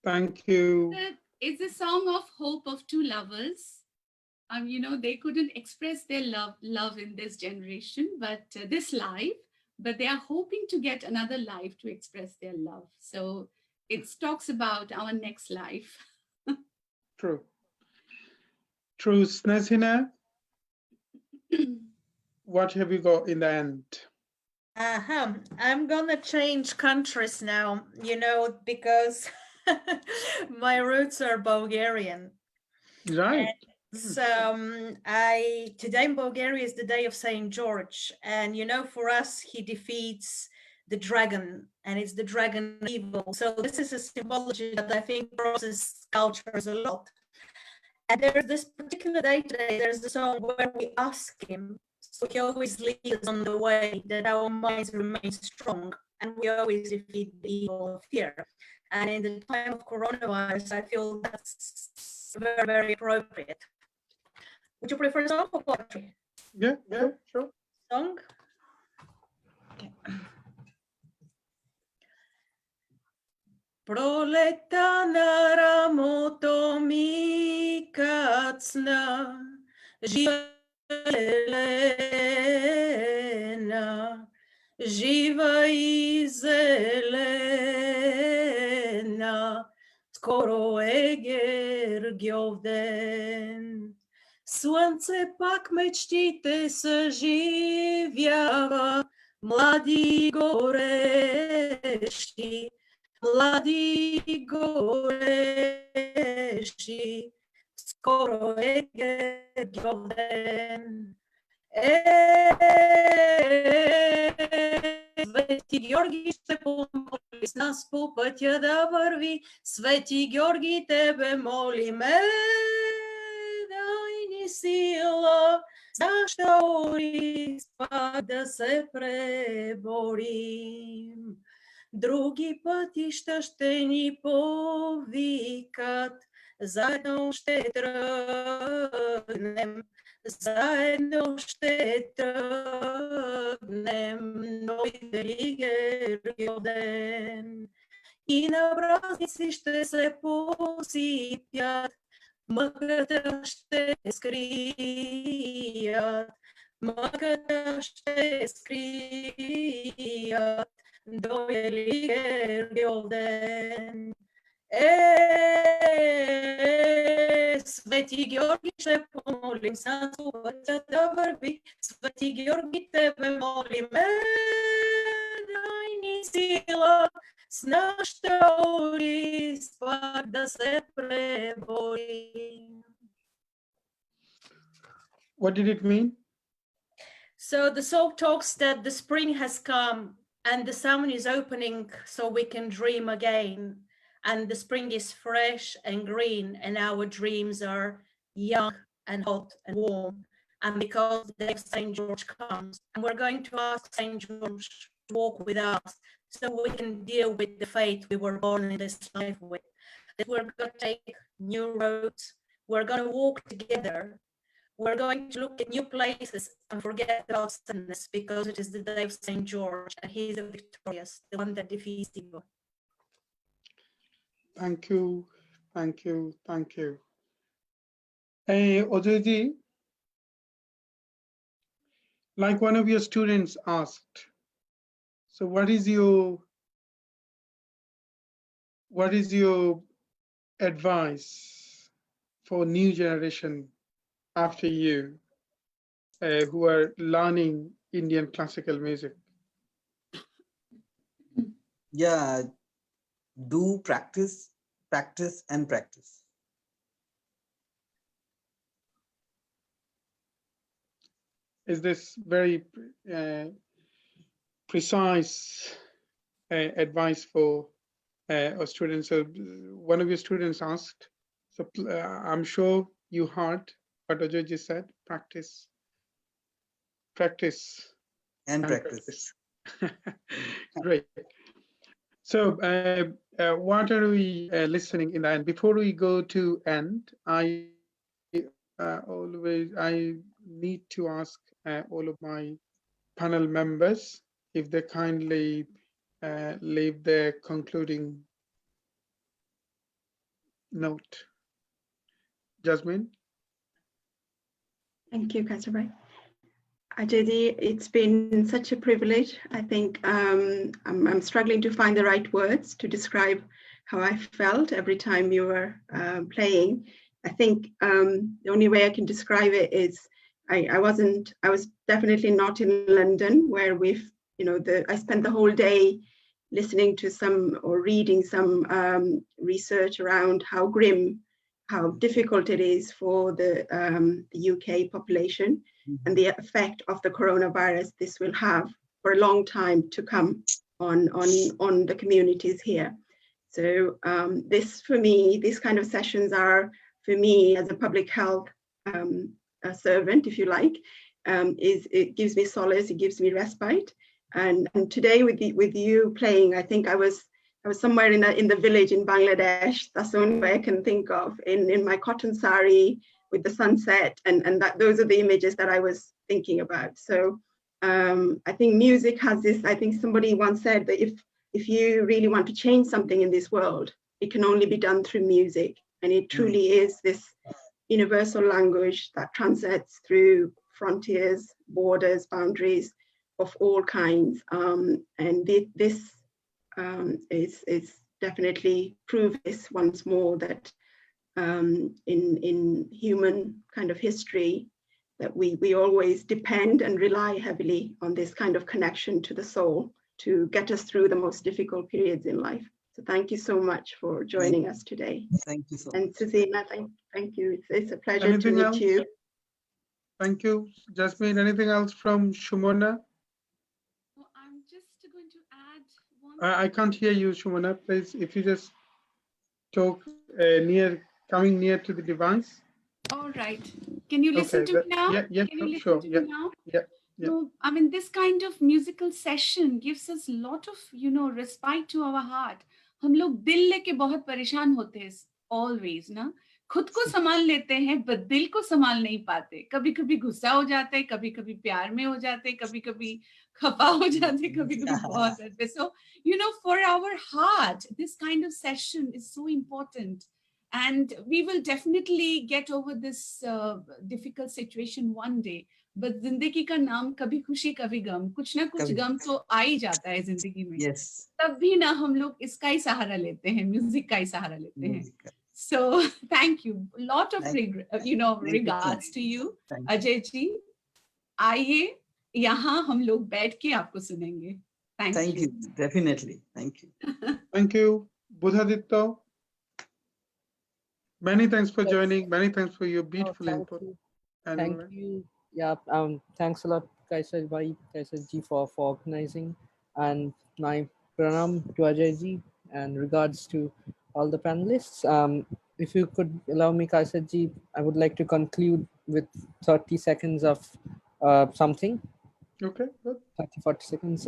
Speaker 1: Thank you.
Speaker 3: It's a song of hope of two lovers. You know, they couldn't express their love in this generation, but this life, but they are hoping to get another life to express their love. So it talks about our next life.
Speaker 1: True. True. Snezhina, what have you got in the end?
Speaker 9: I'm gonna change countries now, you know, because my roots are Bulgarian.
Speaker 1: Right.
Speaker 9: So today in Bulgaria is the day of Saint George, and you know, for us, he defeats the dragon, and it's the dragon evil. So this is a symbology that I think crosses cultures a lot. And there's this particular day today, there's a song where we ask him, so he always leads us on the way, that our minds remain strong, and we always defeat the evil of fear. And in the time of coronavirus, I feel that's very, very appropriate. Would you prefer song or poetry?
Speaker 1: Yeah, sure.
Speaker 9: Song? Okay. Proleta na ramoto mi kacna, živa Elena, živa i zelena, skoro eger gjovden. Слънце пак мечтите съживява, млади горещи, млади горещи, скоро е Гергьовден. Свети Георги ще помоли с нас по пътя да върви, Свети Георги тебе молиме, дай ни сила, защо пак да се преборим. Други пътища ще ни повикат, заедно ще тръгнем, заедно ще тръгнем, но и дали Гергьовден. И на празници ще се посипят, мъката ще скрият, мъката ще скрият, дойде Гергьовден. Свети Георги ще помолим, с пътя да върви, Свети Георги тебе молиме, дай ни сила, с нашата улиц пак да се преборим.
Speaker 1: What did it mean?
Speaker 9: So the song talks that the spring has come and the sun is opening so we can dream again. And the spring is fresh and green and our dreams are young and hot and warm. And because the day of St. George comes, and we're going to ask St. George to walk with us so we can deal with the fate we were born in this life with. That we're going to take new roads, we're going to walk together, we're going to look at new places and forget about sadness because it is the day of St. George and he is the victorious, the one that defeats evil.
Speaker 1: Thank you, thank you, thank you. Hey, Ajay, like one of your students asked, so what is your advice for new generation after you who are learning Indian classical music?
Speaker 4: Yeah, do practice, practice, and practice.
Speaker 1: Is this very precise advice for a student? So one of your students asked, so I'm sure you heard what Ajay just said, practice, practice,
Speaker 4: and practice.
Speaker 1: Great. So what are we listening in the end? Before we go to end, I need to ask all of my panel members if they kindly leave their concluding note. Jasmine?
Speaker 6: Thank you, Kasabhai. Ajay, it's been such a privilege. I think I'm struggling to find the right words to describe how I felt every time you were playing. I think the only way I can describe it is I was definitely not in London where I spent the whole day listening to some or reading some research around how grim, how difficult it is for the UK population and the effect of the coronavirus this will have for a long time to come on the communities here. So this, for me, these kind of sessions are, for me as a public health servant, if you like, it gives me solace, it gives me respite. And today with you playing, I think I was somewhere in the village in Bangladesh. That's the only way I can think of, in my cotton sari with the sunset, and those are the images that I was thinking about. So I think music has this, I think somebody once said that if you really want to change something in this world, it can only be done through music. And it truly is this universal language that transcends through frontiers, borders, boundaries of all kinds. And this is definitely prove this once more that in human kind of history, that we always depend and rely heavily on this kind of connection to the soul to get us through the most difficult periods in life. So thank you so much for joining us today.
Speaker 4: Thank you so much.
Speaker 6: And Snezhina, thank you. It's a pleasure
Speaker 1: Anything
Speaker 6: to meet
Speaker 1: else?
Speaker 6: you.
Speaker 1: Thank you, Jasmine. Anything else from Shumona?
Speaker 3: Oh, I'm just going to add one.
Speaker 1: I can't hear you, Shumona. Please, if you just talk coming near to the device.
Speaker 3: All right. Can you listen to me now?
Speaker 1: Yeah,
Speaker 3: Can you listen
Speaker 1: sure.
Speaker 3: to
Speaker 1: Yeah,
Speaker 3: me now?
Speaker 1: yeah.
Speaker 3: So, I mean, this kind of musical session gives us a lot of, respite to our heart. हम लोग दिल लेके बहुत परेशान होते हैं always ना, खुद को संभाल लेते हैं but दिल को संभाल नहीं पाते. कभी कभी गुस्सा हो जाते हैं, कभी कभी प्यार में हो जाते हैं, कभी कभी खफा हो जाते हैं, कभी कभी बहुत रहते. So, for our heart, this kind of session is so important. And we will definitely get over this difficult situation one day. But जिंदगी का नाम कभी खुशी कभी गम, कुछ ना कुछ गम तो आ ही जाता है जिंदगी में.
Speaker 4: Yes.
Speaker 3: तब भी ना हम लोग इसका ही सहारा लेते हैं, म्यूजिक का ही सहारा लेते हैं. So thank you. A lot of regards to you, Ajay ji. आइए यहाँ हम लोग बैठ के आपको सुनेंगे. Thank you.
Speaker 4: Definitely. Thank you.
Speaker 1: Thank you, Buddhaditya. Many thanks for joining. Many thanks for your beautiful input.
Speaker 7: Thank you. Yeah. Thanks a lot, Kaisar ji, for organizing, and my pranam to Ajay ji, and regards to all the panelists. If you could allow me, Kaisar ji, I would like to conclude with 30 seconds of something.
Speaker 1: Okay, good.
Speaker 7: 30-40 seconds.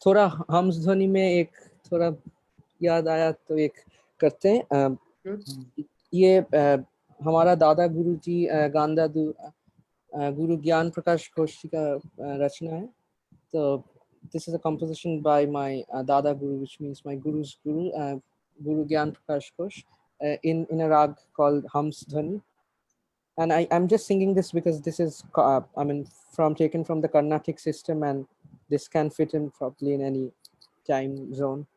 Speaker 7: थोड़ा hums ध्वनि में एक थोड़ा याद आया तो एक करते हैं. ये हमारा दादा गुरु जी गांधा गुरु ज्ञान प्रकाश घोष जी का रचना है. तो this is a composition by my dada guru, which means my guru's guru, Guru Gyan Prakash Ghosh, in a rag called Hams Dhwani. And I'm just singing this because this is taken from the Carnatic system, and this can fit in probably in any time zone.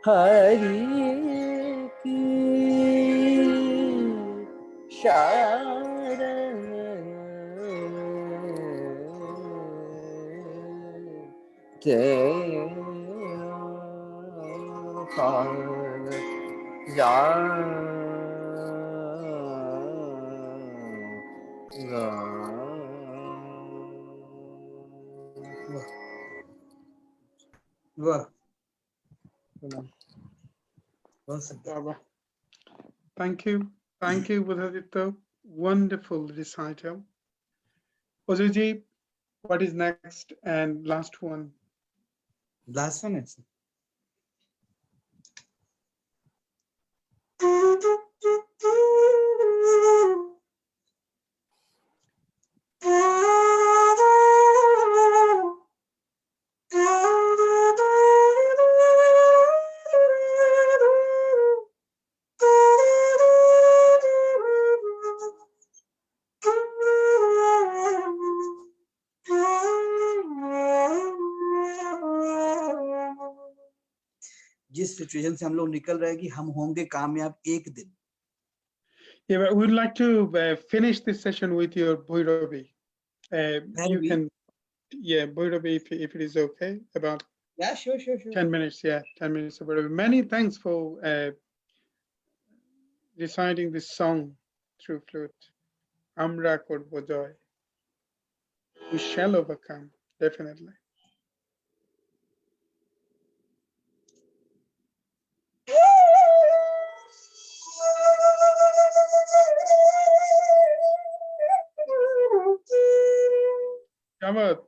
Speaker 7: Hari ki sharan te
Speaker 4: वाह
Speaker 1: Baba. Thank you. Thank you, Buddhaditya. Wonderful recital. Ozuji, what is next and last one?
Speaker 4: Last one is जिस situation से हम लोग निकल रहे हैं कि हम होंगे कामयाब एक दिन.
Speaker 1: Yeah, but we'd like to finish this session with your Bhairavi. You can, yeah, Bhairavi, if it is okay, about
Speaker 4: Yeah, sure.
Speaker 1: 10 minutes, yeah, 10 minutes of Bhairavi. Many thanks for reciting this song through flute. Amra korbo joy. We shall overcome, definitely. Jawad.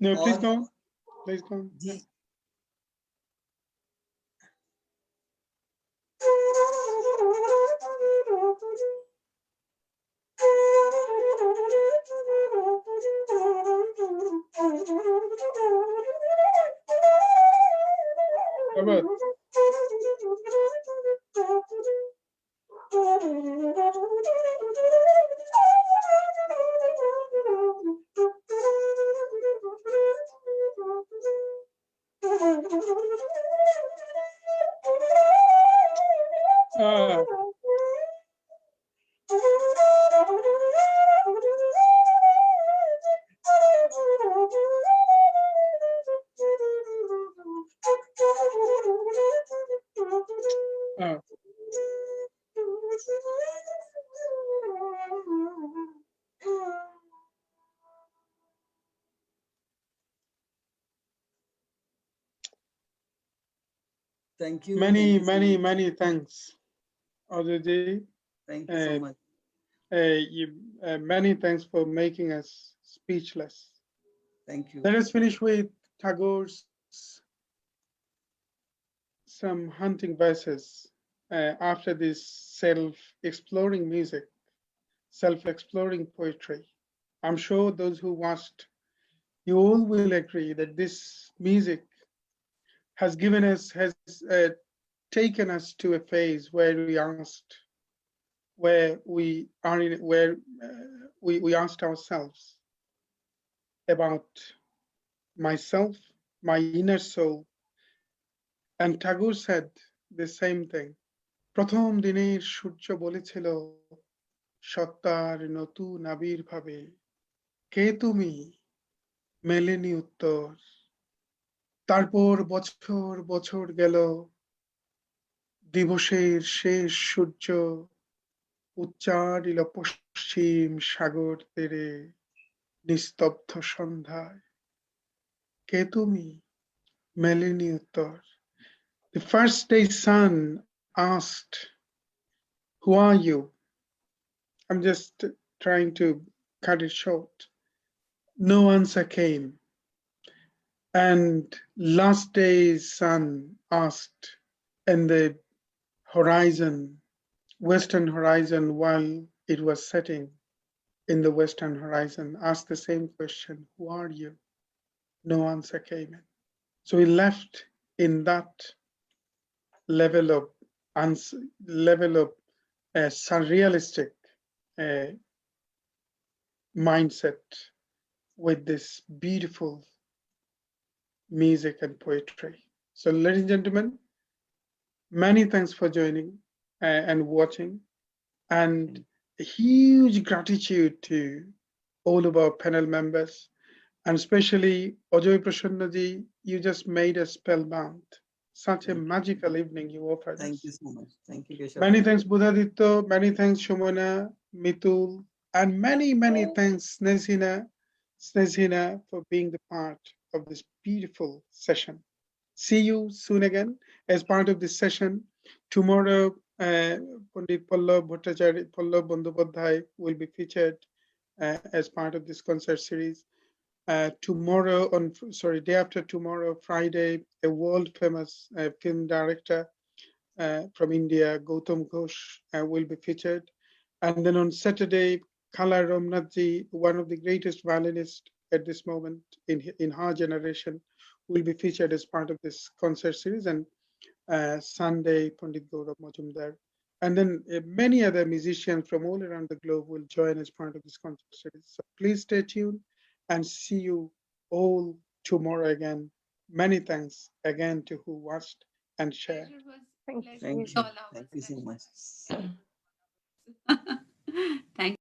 Speaker 1: No, please go on. Please go on.
Speaker 4: Ji
Speaker 1: Jawad. Ah. Ah.
Speaker 4: Thank you.
Speaker 1: Many,
Speaker 4: Thank you so
Speaker 1: many,
Speaker 4: much.
Speaker 1: many thanks, Ajay.
Speaker 4: Thank you so much.
Speaker 1: Many thanks for making us speechless.
Speaker 4: Thank you.
Speaker 1: Let us finish with Tagore's some hunting verses after this self-exploring music, self-exploring poetry. I'm sure those who watched, you all will agree that this music has taken us to a phase where we asked, where we are in, where we asked ourselves about myself, my inner soul, and Tagore said the same thing. প্রথম দিনের সূর্য বলেছিল সত্তার নতুন আবির্ভাবে কে তুমি মেলেনি উত্তর তারপর বছর বছর গেল দিবসের শেষ সূর্য উচ্চারিল পশ্চিম সাগর তীরে নিস্তব্ধ সন্ধ্যায় কে তুমি মেলেনি উত্তর The first day sun asked, who are you? I'm just trying to cut it short. No answer came. And last day's sun asked, and the horizon, western horizon, while it was setting in the western horizon, asked the same question, who are you? No answer came in. So we left in that level of surrealistic mindset with this beautiful music and poetry. So ladies and gentlemen, many thanks for joining and watching, and a huge gratitude to all of our panel members, and especially Ajay Prasannaji, you just made us spellbound. Such a magical evening you offered
Speaker 4: Thank
Speaker 1: us.
Speaker 4: you so much. Thank you, Keshav.
Speaker 1: Many thanks Budaditya, many thanks Shomona, Mitul, and many thanks Snezhina for being the part of this beautiful session. See you soon again as part of this session. Tomorrow, Pandit Pallav Bandyopadhyay will be featured as part of this concert series. Tomorrow, day after tomorrow, Friday, a world famous film director from India, Gautam Ghosh, will be featured. And then on Saturday, Kala Ramnathji, one of the greatest violinists at this moment in her generation, will be featured as part of this concert series. And Sunday, Pandit Gaurav Majumdar. And then many other musicians from all around the globe will join as part of this concert series. So please stay tuned and see you all tomorrow again. Many thanks again to who watched and shared.
Speaker 3: Pleasure was
Speaker 8: Thank
Speaker 3: pleasure
Speaker 8: you.
Speaker 3: was all ours.
Speaker 4: Thank you so much.
Speaker 3: Thank